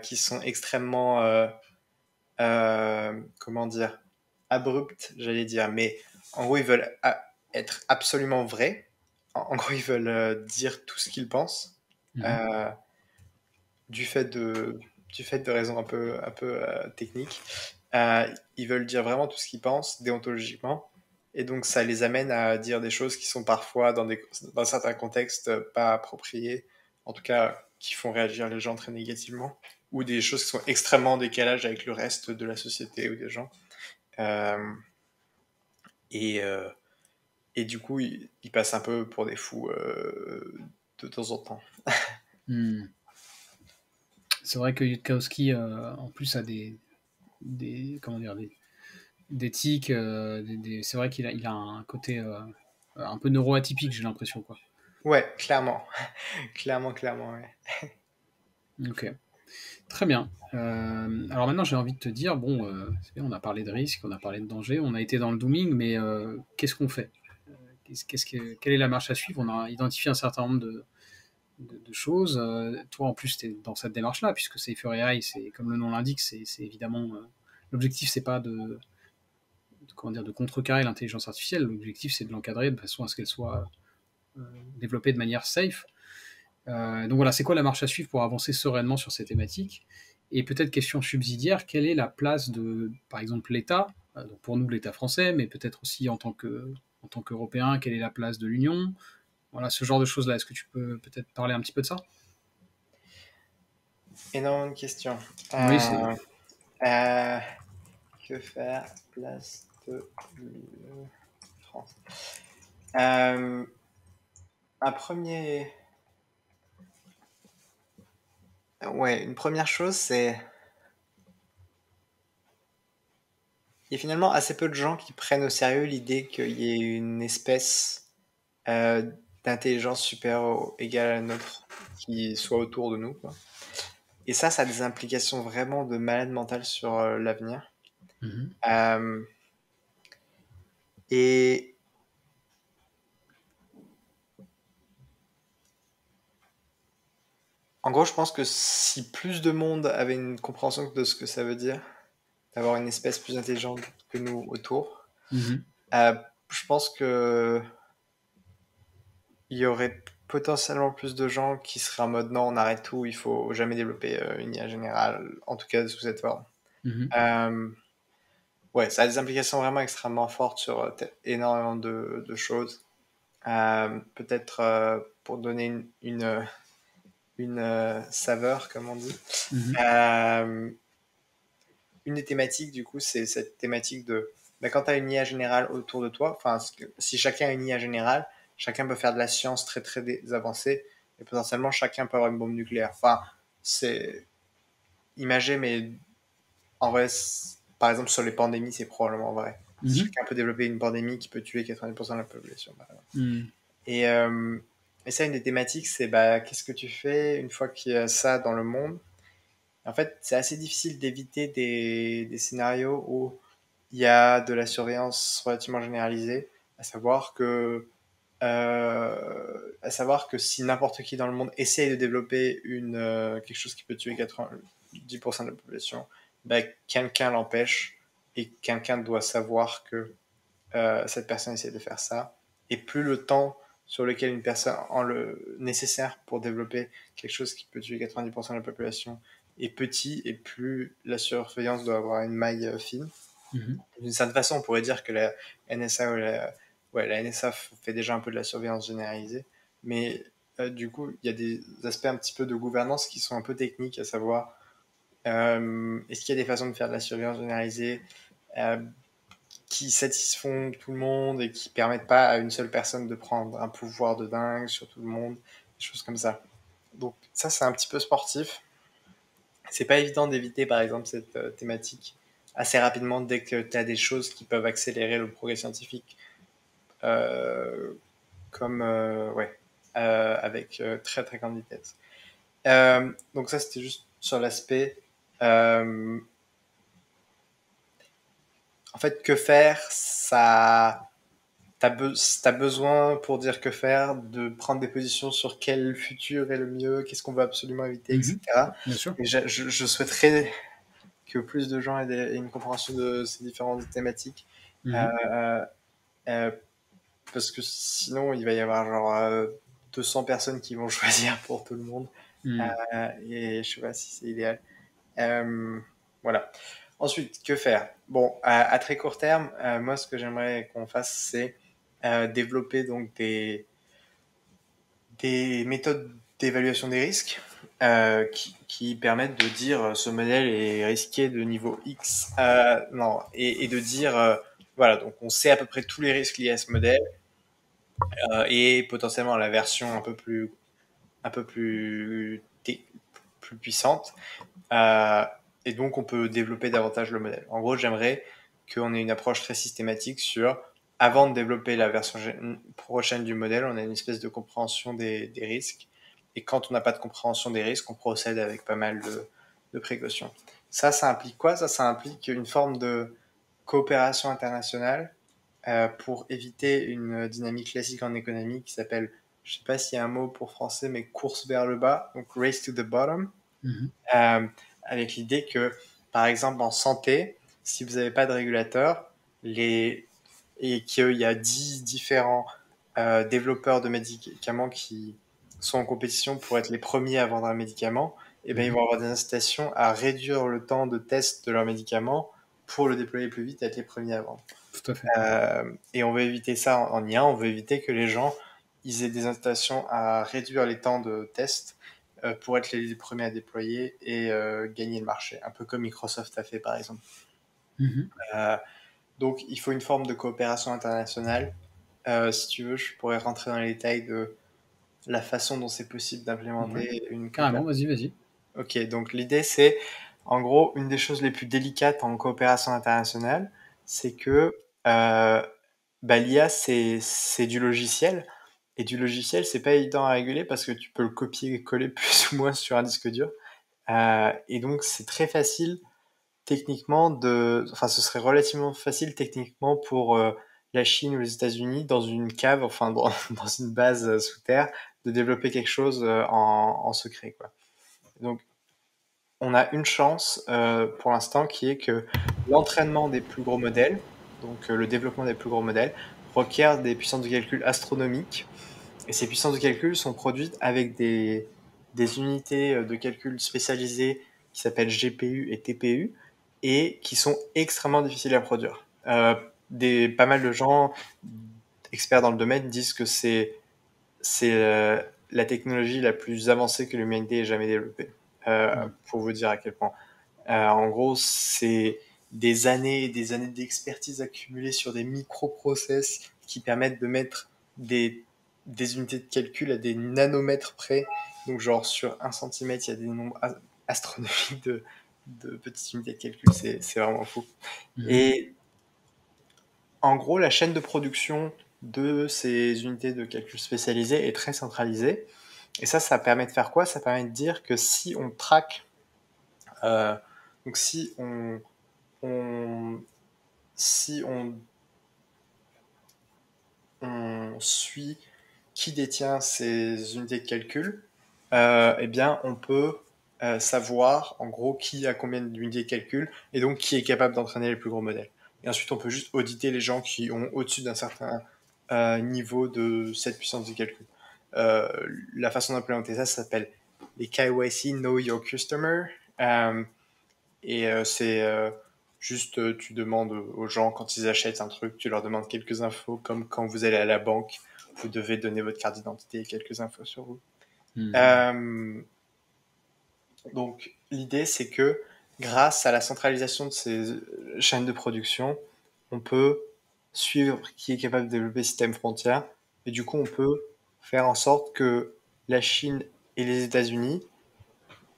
[SPEAKER 2] qui sont extrêmement comment dire abruptes, j'allais dire. Mais en gros, ils veulent être absolument vrais. En gros, ils veulent dire tout ce qu'ils pensent.
[SPEAKER 3] Mhm.
[SPEAKER 2] Euh, du fait de raisons un peu techniques. Ils veulent dire vraiment tout ce qu'ils pensent déontologiquement. Et donc, ça les amène à dire des choses qui sont parfois, dans certains contextes, pas appropriées, en tout cas, qui font réagir les gens très négativement, ou des choses qui sont extrêmement en décalage avec le reste de la société ou des gens. Euh, et, euh, et du coup, ils passent un peu pour des fous de temps en temps.
[SPEAKER 3] Mhm. C'est vrai que Yudkowsky, en plus, a comment dire, des tics. C'est vrai il a un côté un peu neuroatypique, j'ai l'impression, quoi.
[SPEAKER 2] Ouais, clairement. Clairement, ouais.
[SPEAKER 3] Ok, très bien. Alors maintenant, j'ai envie de te dire, bon, c'est bien, on a parlé de risque, on a parlé de danger, on a été dans le dooming, mais qu'est-ce qu'on fait? quelle est la marche à suivre? On a identifié un certain nombre de choses. Toi, en plus, tu es dans cette démarche-là, puisque Safer AI, c'est, comme le nom l'indique, c'est évidemment... l'objectif, c'est pas de contrecarrer l'intelligence artificielle. L'objectif, c'est de l'encadrer de façon à ce qu'elle soit développée de manière safe. Donc voilà, c'est quoi la marche à suivre pour avancer sereinement sur ces thématiques? Et peut-être question subsidiaire, quelle est la place de, par exemple, l'État, donc pour nous l'État français, mais peut-être aussi en tant qu'Européen, quelle est la place de l'Union? Voilà, ce genre de choses-là. Est-ce que tu peux peut-être parler un petit peu de ça?
[SPEAKER 2] Énorme question.
[SPEAKER 3] Oui, c'est...
[SPEAKER 2] Euh, que faire? Place de France. Un premier... Ouais, une première chose, c'est... Il y a finalement assez peu de gens qui prennent au sérieux l'idée qu'il y ait une espèce euh, d'intelligence supérieure égale à la nôtre qui soit autour de nous, quoi. Et ça a des implications vraiment de malade mental sur l'avenir.
[SPEAKER 3] Mhm.
[SPEAKER 2] Euh, et en gros, je pense que si plus de monde avait une compréhension de ce que ça veut dire, d'avoir une espèce plus intelligente que nous autour,
[SPEAKER 3] Mhm.
[SPEAKER 2] euh, je pense que il y aurait potentiellement plus de gens qui seraient en mode non, on arrête tout, il faut jamais développer une IA générale, en tout cas sous cette forme.
[SPEAKER 3] Mhm.
[SPEAKER 2] Ouais, ça a des implications vraiment extrêmement fortes sur énormément de choses. Peut-être pour donner une saveur, comme on dit.
[SPEAKER 3] Mhm.
[SPEAKER 2] Une des thématiques, du coup, c'est cette thématique de quand tu as une IA générale autour de toi, enfin, si chacun a une IA générale, chacun peut faire de la science très très avancée et potentiellement chacun peut avoir une bombe nucléaire. Enfin, c'est imagé, mais en vrai, par exemple, sur les pandémies, c'est probablement vrai.
[SPEAKER 3] Mhm.
[SPEAKER 2] Chacun peut développer une pandémie qui peut tuer 90% de la population, par exemple.
[SPEAKER 3] Mhm.
[SPEAKER 2] Et, euh, et ça, une des thématiques, c'est qu'est-ce que tu fais une fois qu'il y a ça dans le monde? En fait, c'est assez difficile d'éviter des scénarios où il y a de la surveillance relativement généralisée, à savoir que si n'importe qui dans le monde essaye de développer quelque chose qui peut tuer 90% de la population, quelqu'un l'empêche et quelqu'un doit savoir que cette personne essaie de faire ça. Et plus le temps sur lequel une personne en le nécessaire pour développer quelque chose qui peut tuer 90% de la population est petit, et plus la surveillance doit avoir une maille fine.
[SPEAKER 3] Mhm.
[SPEAKER 2] D'une certaine façon, on pourrait dire que la NSA la NSA fait déjà un peu de la surveillance généralisée, mais du coup, il y a des aspects un petit peu de gouvernance qui sont un peu techniques, à savoir est-ce qu'il y a des façons de faire de la surveillance généralisée euh, qui satisfont tout le monde et qui permettent pas à une seule personne de prendre un pouvoir de dingue sur tout le monde, des choses comme ça. Donc ça, c'est un petit peu sportif. C'est pas évident d'éviter, par exemple, cette thématique assez rapidement dès que tu as des choses qui peuvent accélérer le progrès scientifique, euh, comme avec très très grande vitesse. Donc ça, c'était juste sur l'aspect. euh, En fait, que faire, ça, t'as besoin, pour dire que faire, de prendre des positions sur quel futur est le mieux, qu'est-ce qu'on veut absolument éviter,
[SPEAKER 3] Mhm.
[SPEAKER 2] etc.
[SPEAKER 3] Bien sûr.
[SPEAKER 2] Et je souhaiterais que plus de gens aient une compréhension de ces différentes thématiques.
[SPEAKER 3] Mhm.
[SPEAKER 2] Euh, euh, Parce que sinon, il va y avoir genre 200 personnes qui vont choisir pour tout le monde.
[SPEAKER 3] Mhm.
[SPEAKER 2] Et je sais pas si c'est idéal. Euh, voilà. Ensuite, que faire? Bon, à très court terme, moi, ce que j'aimerais qu'on fasse, c'est développer donc des méthodes d'évaluation des risques qui permettent de dire ce modèle est risqué de niveau X, non, et de dire voilà, donc on sait à peu près tous les risques liés à ce modèle et potentiellement la version un peu plus puissante. Euh, et donc, on peut développer davantage le modèle. En gros, j'aimerais qu'on ait une approche très systématique sur, avant de développer la version prochaine du modèle, on a une espèce de compréhension des risques. Et quand on n'a pas de compréhension des risques, on procède avec pas mal de précautions. Ça implique quoi? Ça implique une forme de coopération internationale pour éviter une dynamique classique en économie qui s'appelle, je sais pas s'il y a un mot pour français, mais course vers le bas, donc race to the bottom, euh, avec l'idée que, par exemple, en santé, si vous n'avez pas de régulateur, et qu'il y a 10 différents développeurs de médicaments qui sont en compétition pour être les premiers à vendre un médicament, et ben, ils vont avoir des incitations à réduire le temps de test de leur médicament pour le déployer plus vite et être les premiers à vendre.
[SPEAKER 3] Tout à fait.
[SPEAKER 2] Et on veut éviter ça en IA, on veut éviter que les gens ils aient des incitations à réduire les temps de test pour être les premiers à déployer et gagner le marché, un peu comme Microsoft a fait par exemple. Euh, donc il faut une forme de coopération internationale. Si tu veux, je pourrais rentrer dans les détails de la façon dont c'est possible d'implémenter une
[SPEAKER 3] Carrément,
[SPEAKER 2] coopération.
[SPEAKER 3] vas-y.
[SPEAKER 2] Ok, donc l'idée c'est, en gros, une des choses les plus délicates en coopération internationale, c'est que l'IA c'est du logiciel, et du logiciel c'est pas évident à réguler parce que tu peux le copier et coller plus ou moins sur un disque dur. Et donc c'est très facile techniquement enfin ce serait relativement facile techniquement pour la Chine ou les États-Unis dans une cave, enfin dans une base sous terre, de développer quelque chose en secret, quoi. Donc on a une chance pour l'instant qui est que l'entraînement des plus gros modèles, donc le développement des plus gros modèles, requiert des puissances de calcul astronomiques. Et ces puissances de calcul sont produites avec des unités de calcul spécialisées qui s'appellent GPU et TPU et qui sont extrêmement difficiles à produire. Pas mal de gens experts dans le domaine disent que c'est la technologie la plus avancée que l'humanité ait jamais développée. Pour vous dire à quel point. En gros, c'est des années et des années d'expertise accumulées sur des microprocess qui permettent de mettre des unités de calcul à des nanomètres près. Donc, genre, sur 1 centimètre, il y a des nombres astronomiques de petites unités de calcul. C'est vraiment fou. Et en gros, la chaîne de production de ces unités de calcul spécialisées est très centralisée. Et ça permet de faire quoi? Ça permet de dire que si on traque, donc si on suit qui détient ces unités de calcul, eh bien, on peut savoir en gros qui a combien d'unités de calcul et donc qui est capable d'entraîner les plus gros modèles. Et ensuite, on peut juste auditer les gens qui ont au-dessus d'un certain niveau de cette puissance de calcul. La façon d'implémenter ça s'appelle les KYC, Know Your Customer. C'est juste, tu demandes aux gens quand ils achètent un truc, tu leur demandes quelques infos, comme quand vous allez à la banque, vous devez donner votre carte d'identité et quelques infos sur vous. Donc l'idée c'est que grâce à la centralisation de ces chaînes de production, on peut suivre qui est capable de développer système frontière, et du coup on peut faire en sorte que la Chine et les États-Unis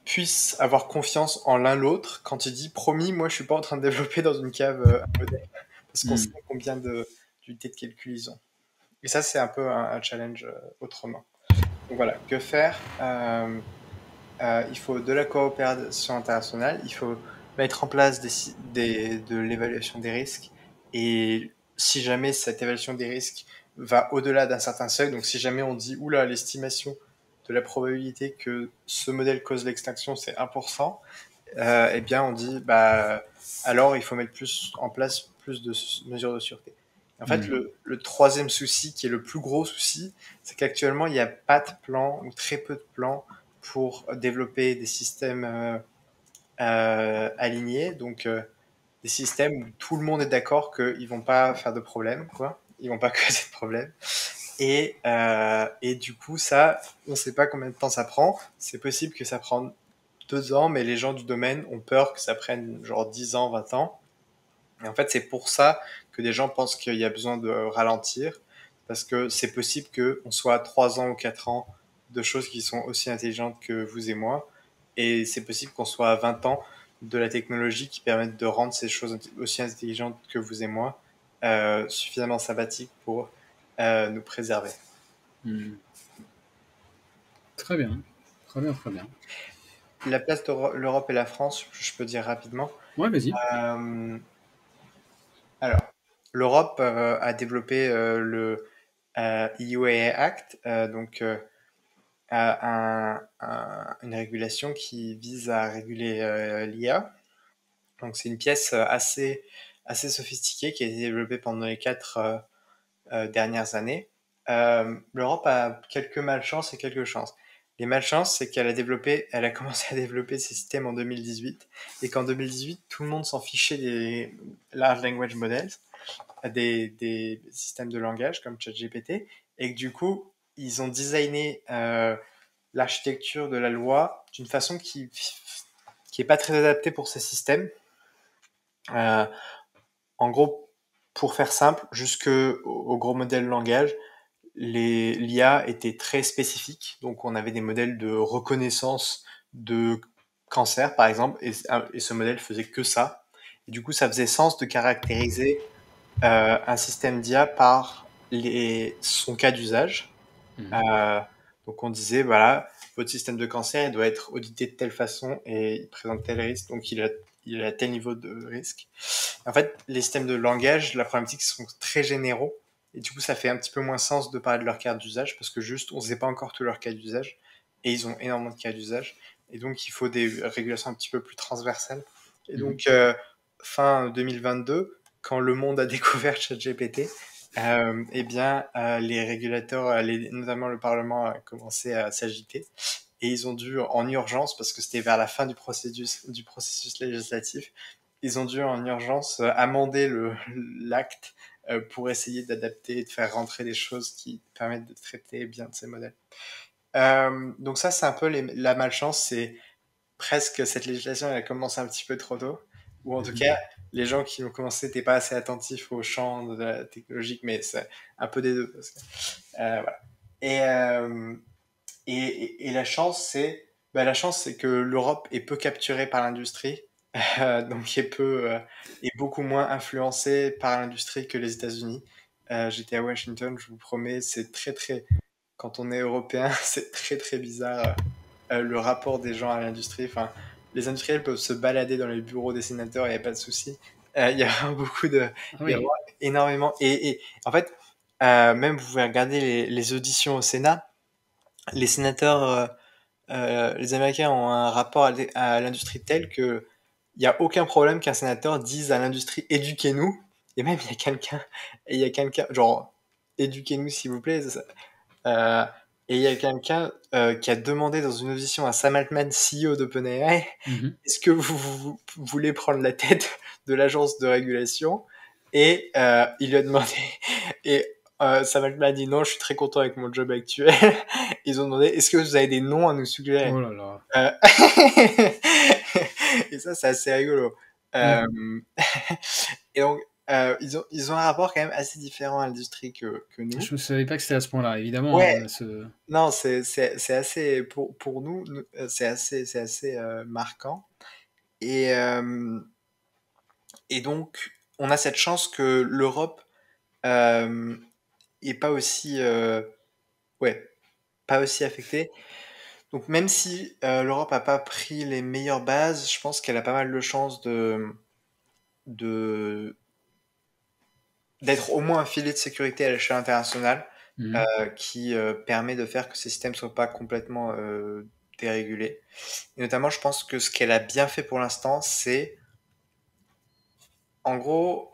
[SPEAKER 2] puissent avoir confiance en l'un l'autre quand il dit promis, moi je suis pas en train de développer dans une cave un modèle, parce qu'on sait combien d'unités de calcul ils ont. Et ça c'est un peu un challenge autrement. Donc voilà, que faire? Il faut de la coopération internationale, il faut mettre en place de l'évaluation des risques, et si jamais cette évaluation des risques va au-delà d'un certain seuil, donc si jamais on dit oula, l'estimation de la probabilité que ce modèle cause l'extinction c'est 1%, eh bien on dit bah alors il faut mettre en place plus de mesures de sûreté. En fait, le troisième souci, qui est le plus gros souci, c'est qu'actuellement il n'y a pas de plan ou très peu de plans pour développer des systèmes alignés, donc des systèmes où tout le monde est d'accord qu'ils vont pas faire de problème, quoi. Ils vont pas causer de problème. Et du coup, ça, on ne sait pas combien de temps ça prend. C'est possible que ça prenne 2 ans, mais les gens du domaine ont peur que ça prenne genre 10 ans, 20 ans. Et en fait, c'est pour ça que des gens pensent qu'il y a besoin de ralentir, parce que c'est possible qu'on soit à 3 ans ou 4 ans de choses qui sont aussi intelligentes que vous et moi, et c'est possible qu'on soit à 20 ans de la technologie qui permette de rendre ces choses aussi intelligentes que vous et moi suffisamment sympathiques pour nous préserver.
[SPEAKER 3] Très bien, très bien, très bien.
[SPEAKER 2] La place de l'Europe et la France, je peux dire rapidement.
[SPEAKER 3] Ouais, vas-y.
[SPEAKER 2] Alors, l'Europe a développé le EU AI Act, une régulation qui vise à réguler l'IA. Donc c'est une pièce assez sophistiquée qui a été développée pendant les 4 dernières années. L'Europe a quelques malchances et quelques chances. Les malchances, c'est elle a commencé à développer ses systèmes en 2018 et qu'en 2018, tout le monde s'en fichait des large language models, des systèmes de langage comme ChatGPT, et que du coup, ils ont designé l'architecture de la loi d'une façon qui est pas très adaptée pour ces systèmes. En gros, pour faire simple, jusqu'au gros modèle langage, l'IA était très spécifique. Donc, on avait des modèles de reconnaissance de cancer, par exemple, et ce modèle faisait que ça. Et du coup, ça faisait sens de caractériser un système d'IA par son cas d'usage. Donc, on disait, voilà, votre système de cancer, il doit être audité de telle façon et il présente tel risque, donc il a tel niveau de risque. En fait, les systèmes de langage, la problématique, sont très généraux. Et du coup, ça fait un petit peu moins sens de parler de leur cas d'usage parce que juste, on ne sait pas encore tous leurs cas d'usage. Et ils ont énormément de cas d'usage. Et donc, il faut des régulations un petit peu plus transversales. Et donc, fin 2022, quand le monde a découvert ChatGPT, les régulateurs, notamment le Parlement, a commencé à s'agiter. Et ils ont dû, en urgence, parce que c'était vers la fin du processus législatif, ils ont dû en urgence amender l'acte pour essayer d'adapter et de faire rentrer des choses qui permettent de traiter bien de ces modèles. Donc ça, c'est un peu la malchance. C'est presque cette législation, elle a commencé un petit peu trop tôt. Ou en tout cas, les gens qui ont commencé n'étaient pas assez attentifs au champ de la technologique, mais c'est un peu des deux. Voilà. Et la chance, c'est que l'Europe est peu capturée par l'industrie, donc est beaucoup moins influencée par l'industrie que les États-Unis. J'étais à Washington, je vous promets, quand on est européen, c'est très très bizarre le rapport des gens à l'industrie. Enfin, les industriels peuvent se balader dans les bureaux des sénateurs, il n'y a pas de souci. Il y a vraiment il y a vraiment énormément. Et en fait, même vous pouvez regarder les auditions au Sénat. Les sénateurs, les Américains ont un rapport à l'industrie tel que il n'y a aucun problème qu'un sénateur dise à l'industrie éduquez-nous. Et même il y a quelqu'un, genre éduquez-nous s'il vous plaît. Euh, et il y a quelqu'un qui a demandé dans une audition à Sam Altman, CEO d'OpenAI, est-ce que vous voulez prendre la tête de l'agence de régulation? Et il lui a demandé, et Sam Altman a dit non, je suis très content avec mon job actuel. Ils ont demandé, est-ce que vous avez des noms à nous suggérer?
[SPEAKER 3] Oh là là.
[SPEAKER 2] Et ça, c'est assez rigolo. Et donc, ils ont un rapport quand même assez différent à l'industrie que nous.
[SPEAKER 3] Je ne savais pas que c'était à ce point-là. Évidemment,
[SPEAKER 2] Ouais.
[SPEAKER 3] on a ce...
[SPEAKER 2] Non, c'est assez pour nous, c'est assez marquant. Et et donc, on a cette chance que l'Europe est pas aussi affectée. Donc, même si l'Europe a pas pris les meilleures bases, je pense qu'elle a pas mal de chances de d'être au moins un filet de sécurité à l'échelle internationale qui permet de faire que ces systèmes soient pas complètement dérégulés. Et notamment, je pense que ce qu'elle a bien fait pour l'instant, c'est en gros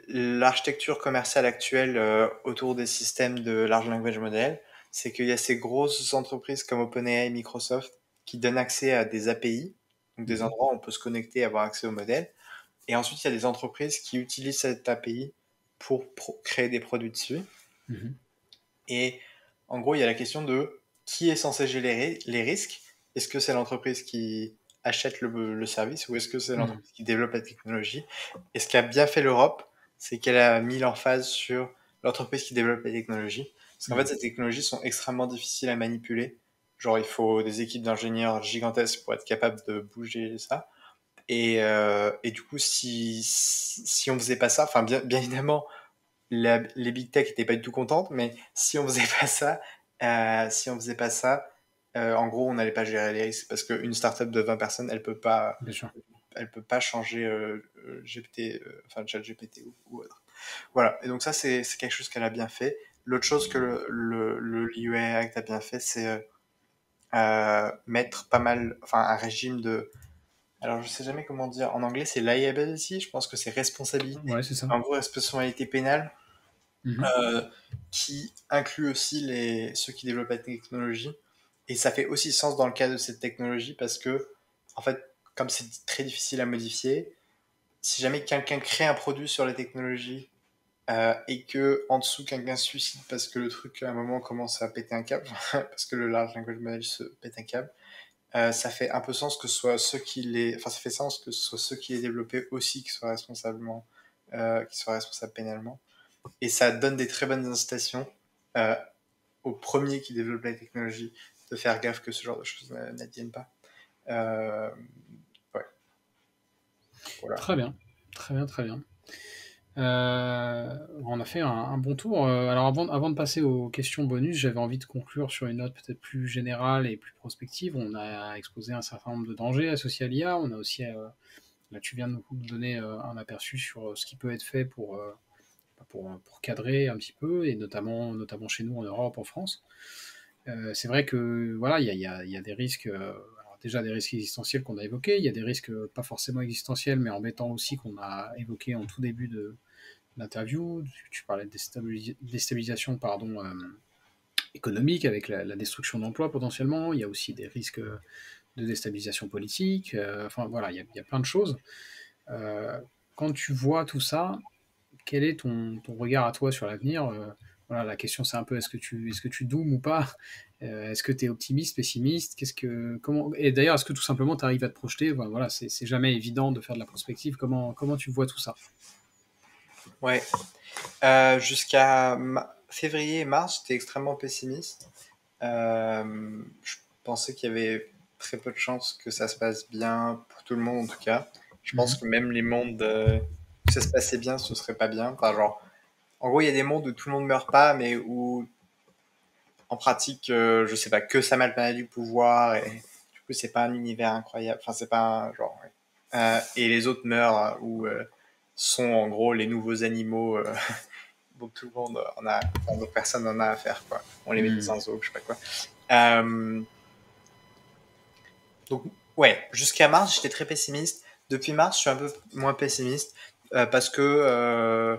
[SPEAKER 2] l'architecture commerciale actuelle autour des systèmes de large language model, c'est qu'il y a ces grosses entreprises comme OpenAI et Microsoft qui donnent accès à des API, donc des endroits où on peut se connecter et avoir accès au modèle. Et ensuite, il y a des entreprises qui utilisent cette API pour créer des produits dessus. Et en gros, il y a la question de qui est censé gérer les risques. Est-ce que c'est l'entreprise qui achète le service ou est-ce que c'est l'entreprise qui développe la technologie? Et ce qu'a bien fait l'Europe, c'est qu'elle a mis l'emphase sur l'entreprise qui développe la technologie. Parce qu'en fait, ces technologies sont extrêmement difficiles à manipuler. Genre, il faut des équipes d'ingénieurs gigantesques pour être capable de bouger ça. Et du coup, si on faisait pas ça, enfin, bien évidemment, les big tech étaient pas du tout contentes, mais si on faisait pas ça, en gros, on n'allait pas gérer les risques parce qu'une startup de 20 personnes, elle peut pas changer GPT, enfin ChatGPT ou autre. Voilà, et donc ça, c'est quelque chose qu'elle a bien fait. L'autre chose que le UA Act a bien fait, c'est mettre pas mal, enfin un régime de... Alors je sais jamais comment dire, en anglais c'est liability, je pense que c'est responsabilité.
[SPEAKER 3] Ouais, c'est ça.
[SPEAKER 2] En gros, responsabilité pénale,
[SPEAKER 3] Mhm.
[SPEAKER 2] euh, qui inclut aussi ceux qui développent la technologie. Et ça fait aussi sens dans le cas de cette technologie parce que, en fait, comme c'est très difficile à modifier, si jamais quelqu'un crée un produit sur la technologie et que en dessous quelqu'un se suicide parce que le truc à un moment commence à péter un câble, parce que le large language model se pète un câble, ça fait un peu sens que ce soit ceux qui les, enfin ça fait sens que ce soit ceux qui les développaient aussi qui soient responsables pénalement. Et ça donne des très bonnes incitations euh, aux premiers qui développent la technologie de faire gaffe que ce genre de choses n'adviennent pas. Euh, ouais, voilà.
[SPEAKER 3] Très bien, très bien, très bien. On a fait un bon tour. Alors avant de passer aux questions bonus, j'avais envie de conclure sur une note peut-être plus générale et plus prospective. On a exposé un certain nombre de dangers associés à l'IA. On a aussi, là tu viens de nous donner un aperçu sur ce qui peut être fait pour cadrer un petit peu, et notamment chez nous en Europe, en France. C'est vrai que voilà, il y a des risques, alors déjà des risques existentiels qu'on a évoqués, il y a des risques pas forcément existentiels, mais embêtants aussi qu'on a évoqués en tout début de l'interview. Tu parlais de déstabilisation pardon, économique avec la destruction d'emplois potentiellement. Il y a aussi des risques de déstabilisation politique. Enfin voilà, il y a plein de choses. Euh, Quand tu vois tout ça, quel est ton regard à toi sur l'avenir? Voilà, la question c'est un peu est-ce que tu doumes ou pas? Est-ce que tu es optimiste, pessimiste? Comment, et d'ailleurs, est-ce que tout simplement tu arrives à te projeter? Voilà, c'est jamais évident de faire de la prospective. Comment tu vois tout ça?
[SPEAKER 2] Ouais. Jusqu'à février et mars, j'étais extrêmement pessimiste. Je pensais qu'il y avait très peu de chances que ça se passe bien pour tout le monde, en tout cas. Je pense
[SPEAKER 3] Mhm.
[SPEAKER 2] que même les mondes où ça se passait bien, ce serait pas bien. Enfin, genre, en gros, il y a des mondes où tout le monde meurt pas, mais où, en pratique, je sais pas, que Sam Altman a du pouvoir, et du coup, c'est pas un univers incroyable. Enfin, c'est pas un genre. Ouais. Et les autres meurent, ou sont en gros les nouveaux animaux dont tout le monde en a, enfin, dont personne en a à faire, quoi. On les met dans
[SPEAKER 3] Mhm.
[SPEAKER 2] un zoo, je sais pas quoi. Euh, donc, ouais, jusqu'à mars, j'étais très pessimiste. Depuis mars, je suis un peu moins pessimiste parce que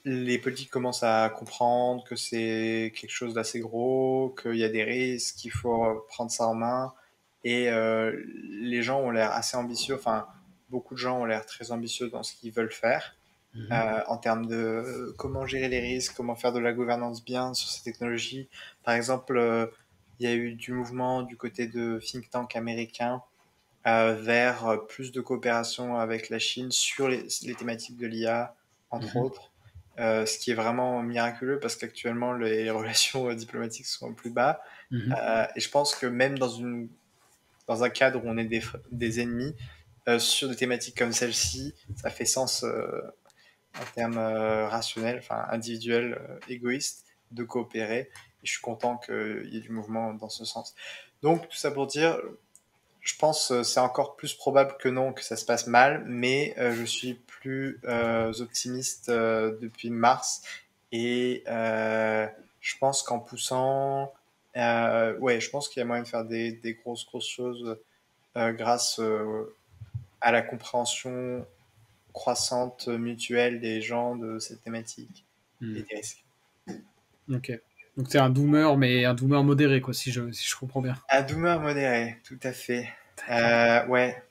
[SPEAKER 2] les politiques commencent à comprendre que c'est quelque chose d'assez gros, qu'il y a des risques, qu'il faut prendre ça en main. Et les gens ont l'air assez ambitieux, enfin, beaucoup de gens ont l'air très ambitieux dans ce qu'ils veulent faire.
[SPEAKER 3] Mhm.
[SPEAKER 2] En termes de comment gérer les risques, comment faire de la gouvernance bien sur ces technologies. Par exemple, il y a eu du mouvement du côté de think tank américains vers plus de coopération avec la Chine sur les thématiques de l'IA, entre
[SPEAKER 3] Mhm.
[SPEAKER 2] autres. Ce qui est vraiment miraculeux parce qu'actuellement les relations diplomatiques sont au plus bas.
[SPEAKER 3] Mhm.
[SPEAKER 2] Et je pense que même dans un cadre où on est des ennemis, sur des thématiques comme celle-ci, ça fait sens en termes rationnels, enfin individuels, égoïstes, de coopérer. Et je suis content qu'il y ait du mouvement dans ce sens. Donc tout ça pour dire, je pense c'est encore plus probable que non que ça se passe mal, mais je suis plus optimiste depuis mars et je pense qu'en poussant, ouais, je pense qu'il y a moyen de faire des grosses choses grâce à la compréhension croissante mutuelle des gens de cette thématique et
[SPEAKER 3] Mhm.
[SPEAKER 2] des risques.
[SPEAKER 3] Ok. Donc t'es un doomer, mais un doomer modéré, quoi, si je comprends bien.
[SPEAKER 2] Un doomer modéré, tout à fait.
[SPEAKER 3] D'accord.
[SPEAKER 2] Ouais.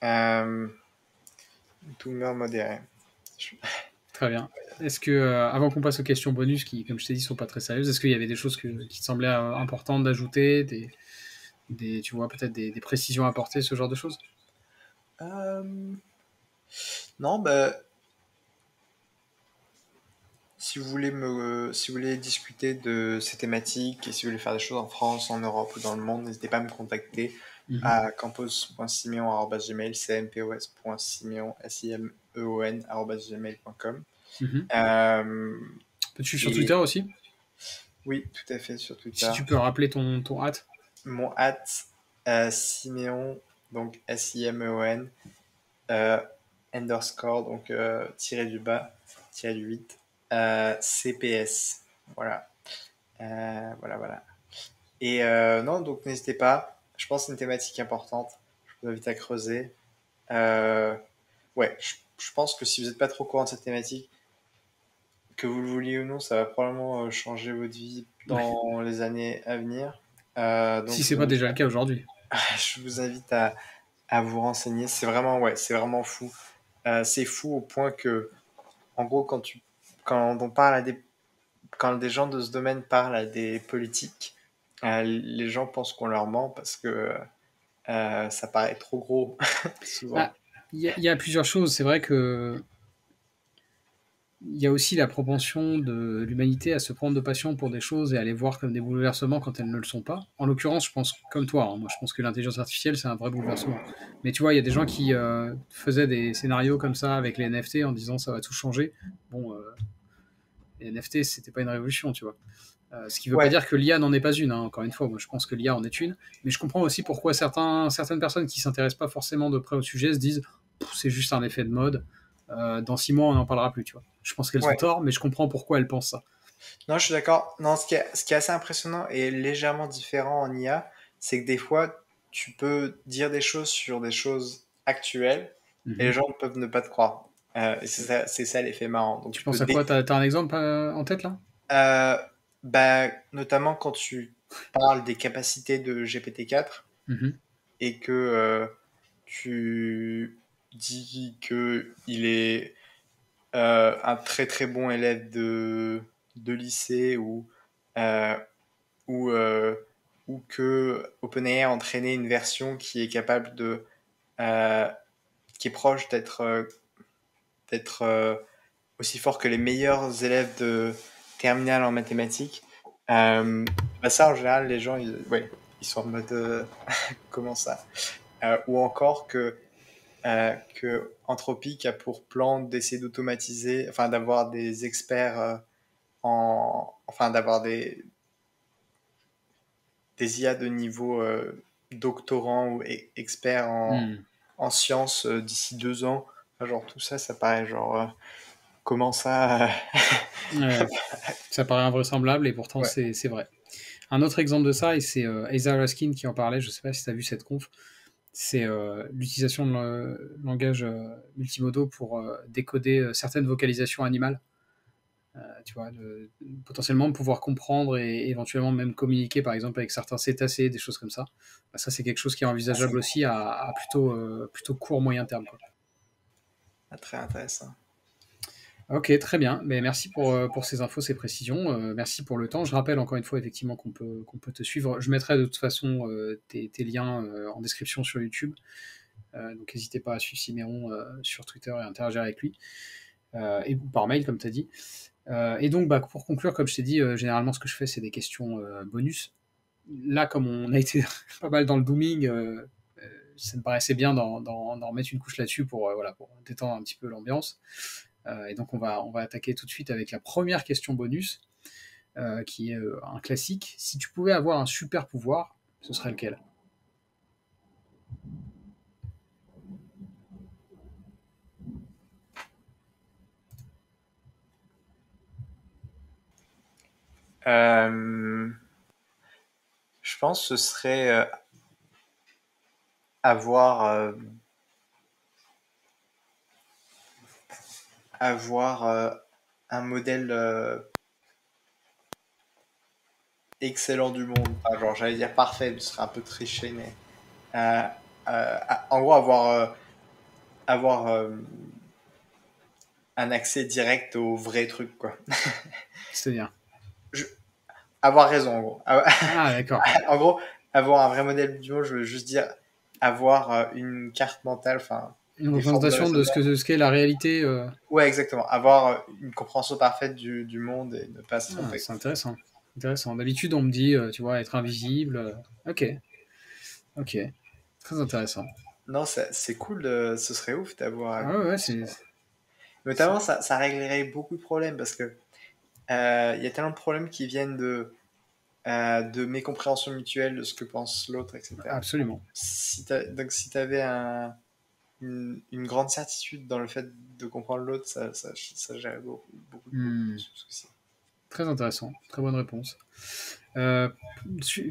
[SPEAKER 2] Euh, Doomer modéré. Je-
[SPEAKER 3] Très bien. Est-ce que, avant qu'on passe aux questions bonus, qui, comme je t'ai dit, sont pas très sérieuses, est-ce qu'il y avait des choses qui te semblaient importantes d'ajouter, tu vois, peut-être des précisions à apporter, ce genre de choses?
[SPEAKER 2] Euh, non, bah, si vous voulez discuter de ces thématiques et si vous voulez faire des choses en France, en Europe ou dans le monde, n'hésitez pas à me contacter
[SPEAKER 3] Mhm.
[SPEAKER 2] à campos.simeon@gmail, cmpos.simeon, simeon@gmail.com.
[SPEAKER 3] Mhm.
[SPEAKER 2] Euh,
[SPEAKER 3] Peux-tu sur Twitter
[SPEAKER 2] et
[SPEAKER 3] aussi?
[SPEAKER 2] oui, tout à fait sur
[SPEAKER 3] Si
[SPEAKER 2] Twitter.
[SPEAKER 3] tu peux rappeler ton hâte.
[SPEAKER 2] Mon Simeon, donc Simeon, euh, underscore, donc tiré du bas, tiré du 8, CPS. Voilà. Voilà. Et non, donc n'hésitez pas. Je pense que c'est une thématique importante. Je vous invite à creuser. Ouais, je pense que si vous n'êtes pas trop au courant de cette thématique, que vous le vouliez ou non, ça va probablement changer votre vie
[SPEAKER 3] Ouais.
[SPEAKER 2] dans les années à venir. Donc
[SPEAKER 3] Si c'est pas déjà le cas aujourd'hui.
[SPEAKER 2] je vous invite à vous renseigner. C'est vraiment, ouais, c'est vraiment fou. C'est fou au point que, en gros, quand on parle quand des gens de ce domaine parlent à des politiques, les gens pensent qu'on leur ment parce que ça paraît trop gros, souvent.
[SPEAKER 3] Ah, il y a plusieurs choses. C'est vrai que il y a aussi la propension de l'humanité à se prendre de passion pour des choses et à les voir comme des bouleversements quand elles ne le sont pas. En l'occurrence, je pense comme toi, hein, moi je pense que l'intelligence artificielle c'est un vrai bouleversement. Mais tu vois, il y a des gens qui faisaient des scénarios comme ça avec les NFT en disant ça va tout changer. Bon, les NFT c'était pas une révolution, tu vois. Ce qui ne veut pas
[SPEAKER 2] Ouais,
[SPEAKER 3] dire que l'IA n'en est pas une, hein, encore une fois. Moi, je pense que l'IA en est une. Mais je comprends aussi pourquoi certaines personnes qui ne s'intéressent pas forcément de près au sujet se disent c'est juste un effet de mode. Dans 6 mois, on n'en parlera plus. Tu vois. Je pense qu'elles ont
[SPEAKER 2] ouais.
[SPEAKER 3] tort, mais je comprends pourquoi elles pensent ça.
[SPEAKER 2] Non, je suis d'accord. Non, ce qui est assez impressionnant et légèrement différent en IA, c'est que des fois, tu peux dire des choses sur des choses actuelles et les
[SPEAKER 3] Mhm.
[SPEAKER 2] gens peuvent ne pas te croire. Et c'est ça l'effet marrant. Donc
[SPEAKER 3] Tu
[SPEAKER 2] tu peux
[SPEAKER 3] penses à quoi T'as un exemple en tête là?
[SPEAKER 2] euh, bah, notamment quand tu parles des capacités de GPT-4
[SPEAKER 3] Mhm.
[SPEAKER 2] et que tu dis que il est un très très bon élève de lycée euh, ou, euh, ou que OpenAI a entraîné une version qui est capable euh, qui est proche d'être aussi fort que les meilleurs élèves de terminale en mathématiques. Euh, Bah ça, en général, les gens, ouais, ils sont en mode comment ça? Ou encore que Anthropic a pour plan d'essayer d'automatiser, enfin d'avoir des experts enfin d'avoir des IA de niveau doctorant ou expert
[SPEAKER 3] Hmm.
[SPEAKER 2] en sciences d'ici 2 ans. Enfin, genre tout ça, ça paraît genre comment ça
[SPEAKER 3] Ouais, ça paraît invraisemblable et pourtant
[SPEAKER 2] Ouais.
[SPEAKER 3] c'est vrai. Un autre exemple de ça, et c'est Asa Raskin qui en parlait, je ne sais pas si tu as vu cette conf, c'est l'utilisation de langage multimodaux pour décoder certaines vocalisations animales. Tu vois, potentiellement pouvoir comprendre et éventuellement même communiquer par exemple avec certains cétacés, des choses comme ça. Bah, ça c'est quelque chose qui est
[SPEAKER 2] Ah, c'est
[SPEAKER 3] envisageable aussi à plutôt court moyen terme, quoi.
[SPEAKER 2] très intéressant.
[SPEAKER 3] Ok, très bien. Mais merci pour ces infos, ces précisions. Merci pour le temps. Je rappelle encore une fois effectivement qu'on peut te suivre. Je mettrai de toute façon tes liens en description sur YouTube. Donc n'hésitez pas à suivre Siméon sur Twitter et interagir avec lui. Et par mail, comme tu as dit. Et donc, bah, pour conclure, comme je t'ai dit, généralement, ce que je fais, c'est des questions bonus. Là, comme on a été pas mal dans le dooming, ça me paraissait bien d'en remettre une couche là-dessus voilà, pour détendre un petit peu l'ambiance. Et donc, on va attaquer tout de suite avec la première question bonus, qui est un classique. Si tu pouvais avoir un super pouvoir, ce serait lequel?
[SPEAKER 2] Euh, je pense que ce serait avoir avoir un modèle excellent du monde. Enfin, genre, j'allais dire parfait, ce serait un peu triché, mais euh, en gros, avoir un accès direct au vrai truc, quoi.
[SPEAKER 3] C'est-à-dire?
[SPEAKER 2] Je- Avoir raison, en gros.
[SPEAKER 3] Ah, d'accord.
[SPEAKER 2] En gros, avoir un vrai modèle du monde, je veux juste dire avoir une carte mentale, enfin,
[SPEAKER 3] Une
[SPEAKER 2] des formes de
[SPEAKER 3] représentation de
[SPEAKER 2] raisonnement.
[SPEAKER 3] ce qu'est la réalité.
[SPEAKER 2] Ouais, exactement. Avoir une compréhension parfaite du monde et ne pas se
[SPEAKER 3] Ah,
[SPEAKER 2] tromper.
[SPEAKER 3] c'est intéressant. Intéressant. D'habitude, on me dit, tu vois, être invisible. Ok, ok. Très intéressant.
[SPEAKER 2] Non, c'est cool, ce serait ouf d'avoir.
[SPEAKER 3] Ah ouais, ouais,
[SPEAKER 2] Notamment, ça réglerait beaucoup de problèmes parce que il y a tellement de problèmes qui viennent de mécompréhension mutuelle de ce que pense l'autre, etc.
[SPEAKER 3] absolument.
[SPEAKER 2] Donc, si tu avais une grande certitude dans le fait de comprendre l'autre, ça gère beaucoup de soucis.
[SPEAKER 3] Très intéressant, très bonne réponse.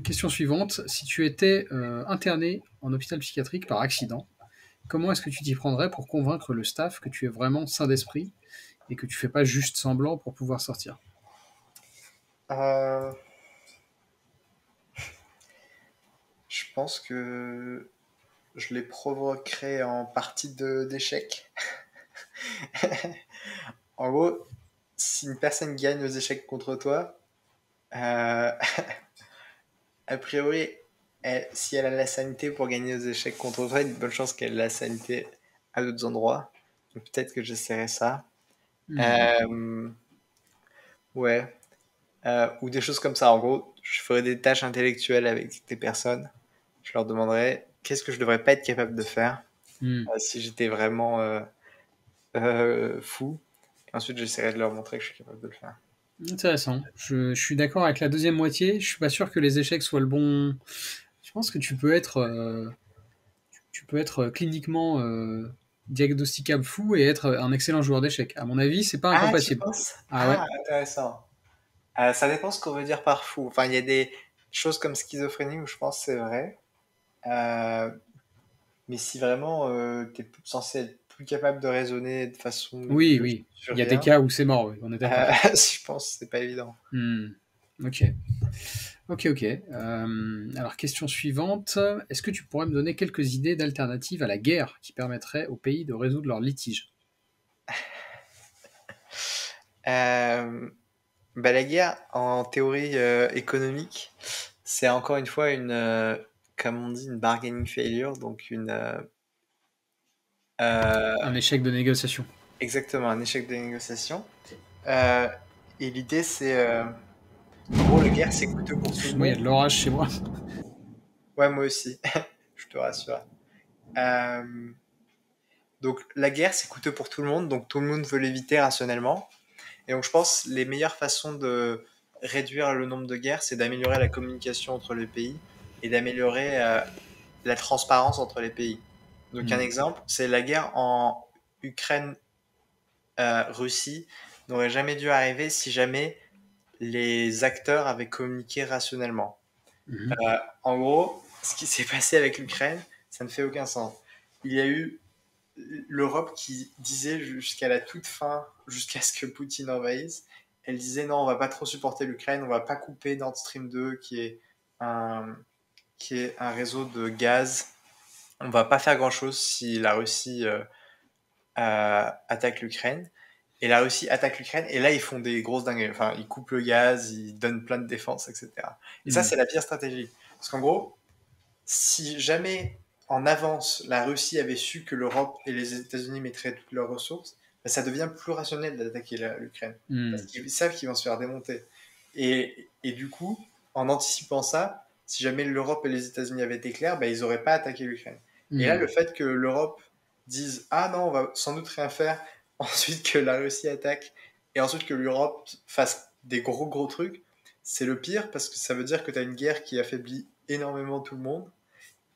[SPEAKER 3] Question suivante. Si tu étais interné en hôpital psychiatrique par accident, comment est-ce que tu t'y prendrais pour convaincre le staff que tu es vraiment sain d'esprit et que tu fais pas juste semblant pour pouvoir sortir?
[SPEAKER 2] Je pense que je les provoquerais en partie d'échecs. En gros, si une personne gagne aux échecs contre toi, a priori, si elle a la sanité pour gagner aux échecs contre toi, il y a une bonne chance qu'elle ait la sanité à d'autres endroits. Donc peut-être que j'essaierai ça. Ouais. Ou des choses comme ça. En gros, je ferais des tâches intellectuelles avec des personnes. Je leur demanderais qu'est-ce que je devrais pas être capable de faire si j'étais vraiment fou. Et ensuite, j'essaierais de leur montrer que je suis capable de le faire.
[SPEAKER 3] Intéressant. Je suis d'accord avec la deuxième moitié. Je suis pas sûr que les échecs soient le bon. Je pense que tu peux être cliniquement diagnosticable fou et être un excellent joueur d'échecs. À mon avis, c'est pas
[SPEAKER 2] Ah, tu
[SPEAKER 3] incompatible.
[SPEAKER 2] penses?
[SPEAKER 3] Ah ouais.
[SPEAKER 2] Intéressant. Ça dépend ce qu'on veut dire par fou. Enfin, il y a des choses comme schizophrénie où je pense que c'est vrai. Mais si vraiment tu es censé être plus capable de raisonner de façon
[SPEAKER 3] Oui,
[SPEAKER 2] logique
[SPEAKER 3] oui.
[SPEAKER 2] sur
[SPEAKER 3] Il y a des
[SPEAKER 2] rien,
[SPEAKER 3] cas où c'est mort, oui, on est d'accord.
[SPEAKER 2] je pense que c'est pas évident.
[SPEAKER 3] Ok. Ok. Alors, question suivante. Est-ce que tu pourrais me donner quelques idées d'alternatives à la guerre qui permettraient aux pays de résoudre leurs litiges?
[SPEAKER 2] La guerre, en théorie économique, c'est encore une fois comme on dit, une bargaining failure, donc
[SPEAKER 3] Un échec de négociation.
[SPEAKER 2] exactement un échec de négociation. Et l'idée, c'est, en gros, la guerre, c'est coûteux pour tout le
[SPEAKER 3] Excuse-moi, il y a de
[SPEAKER 2] monde.
[SPEAKER 3] l'orage chez moi.
[SPEAKER 2] Ouais, moi aussi, je te rassure. Euh, donc, la guerre, c'est coûteux pour tout le monde, donc tout le monde veut l'éviter rationnellement. Et donc, je pense les meilleures façons de réduire le nombre de guerres, c'est d'améliorer la communication entre les pays et d'améliorer la transparence entre les pays. Donc, un exemple, c'est la guerre en Ukraine-Russie n'aurait jamais dû arriver si jamais les acteurs avaient communiqué rationnellement. En gros, ce qui s'est passé avec l'Ukraine, ça ne fait aucun sens. Il y a eu l'Europe qui disait jusqu'à la toute fin, jusqu'à ce que Poutine envahisse, elle disait non, on va pas trop supporter l'Ukraine, on va pas couper Nord Stream 2, un, qui est un réseau de gaz. On va pas faire grand-chose si la Russie attaque l'Ukraine. Et la Russie attaque l'Ukraine, et là, ils font des grosses dingueries. Enfin, ils coupent le gaz, ils donnent plein de défense, etc. Et ça, c'est la pire stratégie. Parce qu'en gros, si jamais en avance la Russie avait su que l'Europe et les États-Unis mettraient toutes leurs ressources, ben, ça devient plus rationnel d'attaquer l'Ukraine. Parce qu'ils savent qu'ils vont se faire démonter. Et du coup, en anticipant ça, si jamais l'Europe et les États-Unis avaient été clairs, ben, ils n'auraient pas attaqué l'Ukraine. Et là, le fait que l'Europe dise ah non, on va sans doute rien faire, ensuite que la Russie attaque, et ensuite que l'Europe fasse des gros trucs, c'est le pire parce que ça veut dire que tu as une guerre qui affaiblit énormément tout le monde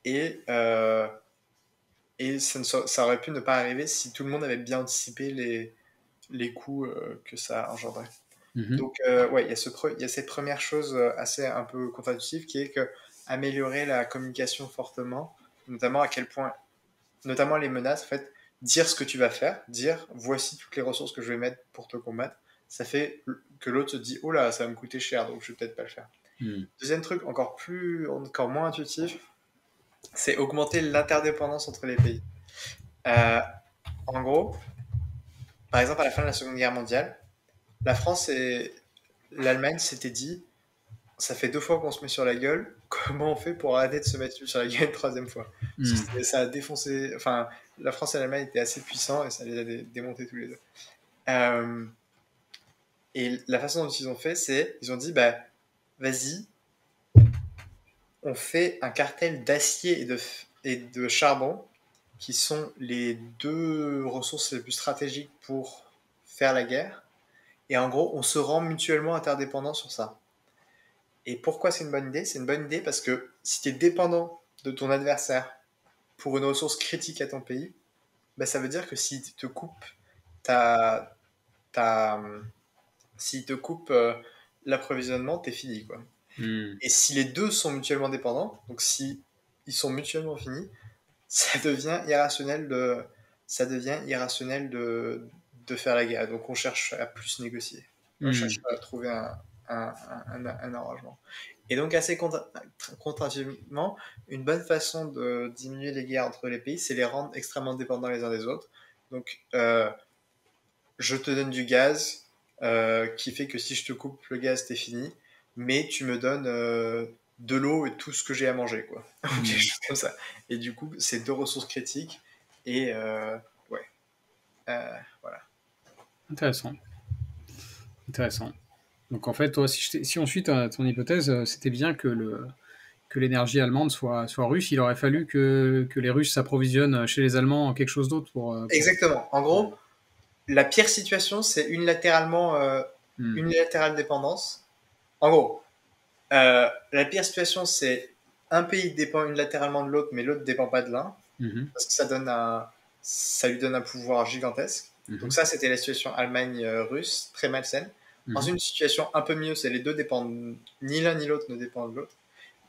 [SPEAKER 2] et ça aurait pu ne pas arriver si tout le monde avait bien anticipé les coûts que ça engendrait. Donc, ouais, il y a cette première chose assez un peu contre-intuitive qui est que améliorer la communication fortement, notamment à quel point, notamment les menaces, en fait, dire ce que tu vas faire, dire voici toutes les ressources que je vais mettre pour te combattre, ça fait que l'autre se dit oh là, ça va me coûter cher, donc je vais peut-être pas le faire. Deuxième truc, encore moins intuitif, c'est augmenter l'interdépendance entre les pays. En gros, par exemple, à la fin de la Seconde Guerre mondiale, la France et l'Allemagne s'étaient dit ça fait 2 fois qu'on se met sur la gueule, comment on fait pour arrêter de se mettre sur la gueule une troisième fois? Parce que ça a défoncé. Enfin, la France et l'Allemagne étaient assez puissants et ça les a démontés tous les deux. Et la façon dont ils ont fait, c'est ils ont dit bah, vas-y, on fait un cartel d'acier et de charbon qui sont les deux ressources les plus stratégiques pour faire la guerre. Et en gros, on se rend mutuellement interdépendants sur ça. Et pourquoi c'est une bonne idée? C'est une bonne idée parce que si tu es dépendant de ton adversaire pour une ressource critique à ton pays, bah, ça veut dire que s'il te coupe ta, ta, s'il te coupe l'approvisionnement, t'es fini, quoi. Et si les deux sont mutuellement dépendants, donc si ils sont mutuellement finis, ça devient irrationnel de faire la guerre. Donc on cherche à plus négocier. On cherche à trouver un arrangement. Et donc assez contre-intuitivement, une bonne façon de diminuer les guerres entre les pays, c'est les rendre extrêmement dépendants les uns des autres. Donc je te donne du gaz qui fait que si je te coupe le gaz, t'es fini, mais tu me donnes de l'eau et tout ce que j'ai à manger, quoi. Quelque chose comme ça. Et du coup, c'est deux ressources critiques. Et voilà.
[SPEAKER 3] Intéressant. Donc en fait, toi, si on suit ton hypothèse, c'était bien que l'énergie allemande soit russe. Il aurait fallu que les Russes s'approvisionnent chez les Allemands en quelque chose d'autre pour...
[SPEAKER 2] Exactement. En gros, la pire situation, c'est unilatérale dépendance. En gros, la pire situation, c'est un pays dépend unilatéralement de l'autre, mais l'autre ne dépend pas de l'un, parce que ça lui donne un pouvoir gigantesque. Donc ça, c'était la situation Allemagne-Russe, très malsaine. Dans une situation un peu mieux, c'est les deux dépendent, ni l'un ni l'autre ne dépend de l'autre.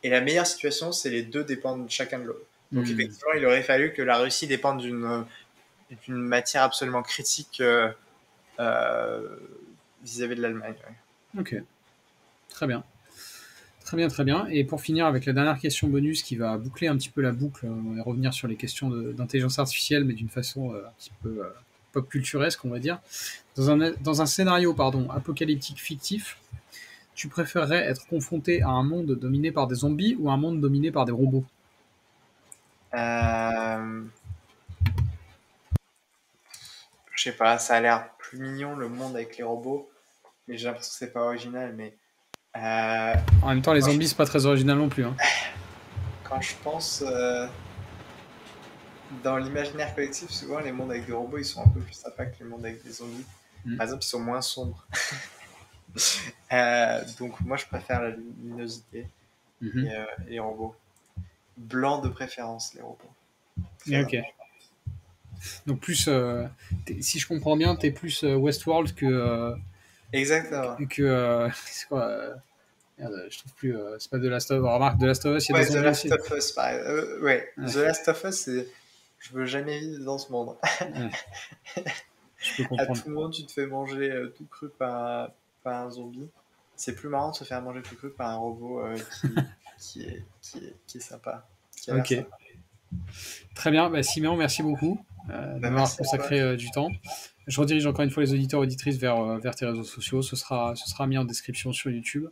[SPEAKER 2] Et la meilleure situation, c'est les deux dépendent chacun de l'autre. Donc effectivement, il aurait fallu que la Russie dépende d'une matière absolument critique vis-à-vis de l'Allemagne. Ouais.
[SPEAKER 3] Ok, très bien. Très bien. Et pour finir avec la dernière question bonus qui va boucler un petit peu la boucle et revenir sur les questions d'intelligence artificielle, mais d'une façon un petit peu pop culturesque, on va dire. Dans un scénario apocalyptique fictif, tu préférerais être confronté à un monde dominé par des zombies ou un monde dominé par des robots ?
[SPEAKER 2] Je sais pas, ça a l'air plus mignon le monde avec les robots, mais j'ai l'impression que c'est pas original. Mais
[SPEAKER 3] en même temps, les zombies, c'est pas très original non plus. Hein.
[SPEAKER 2] Quand je pense dans l'imaginaire collectif, souvent les mondes avec des robots, ils sont un peu plus sympas que les mondes avec des zombies. Par exemple, ils sont moins sombres. Donc moi, je préfère la luminosité et les robots. Blanc de préférence, les robots.
[SPEAKER 3] Ok. Donc plus, si je comprends bien, t'es plus Westworld que...
[SPEAKER 2] Exactement.
[SPEAKER 3] C'est quoi merde, je trouve plus... c'est pas The Last of Us. Remarque, The Last of Us, il y a des zombies aussi.
[SPEAKER 2] The Last of Us, pareil. The Last of Us, c'est... Je veux jamais vivre dans ce monde.
[SPEAKER 3] Je peux comprendre.
[SPEAKER 2] À tout le monde, tu te fais manger tout cru par un zombie. C'est plus marrant de se faire manger tout cru par un robot qui est sympa.
[SPEAKER 3] Ok. Sympa. Très bien. Siméon, merci beaucoup d'avoir consacré du temps. Je redirige encore une fois les auditeurs et auditrices vers tes réseaux sociaux. Ce sera mis en description sur YouTube.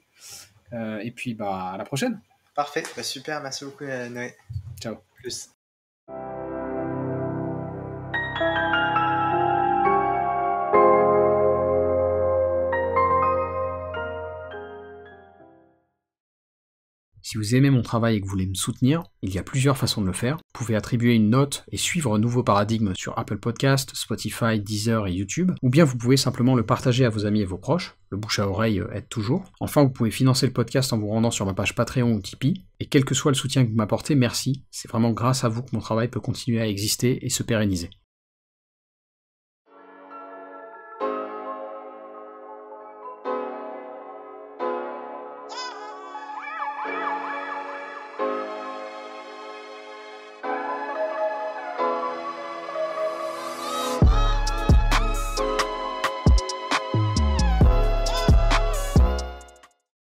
[SPEAKER 3] Et puis, à la prochaine.
[SPEAKER 2] Parfait. Super. Merci beaucoup, Noé.
[SPEAKER 3] Ciao.
[SPEAKER 2] Plus.
[SPEAKER 1] Si vous aimez mon travail et que vous voulez me soutenir, il y a plusieurs façons de le faire. Vous pouvez attribuer une note et suivre Nouveau Paradigme sur Apple Podcasts, Spotify, Deezer et YouTube, ou bien vous pouvez simplement le partager à vos amis et vos proches. Le bouche à oreille aide toujours. Enfin, vous pouvez financer le podcast en vous rendant sur ma page Patreon ou Tipeee. Et quel que soit le soutien que vous m'apportez, merci. C'est vraiment grâce à vous que mon travail peut continuer à exister et se pérenniser.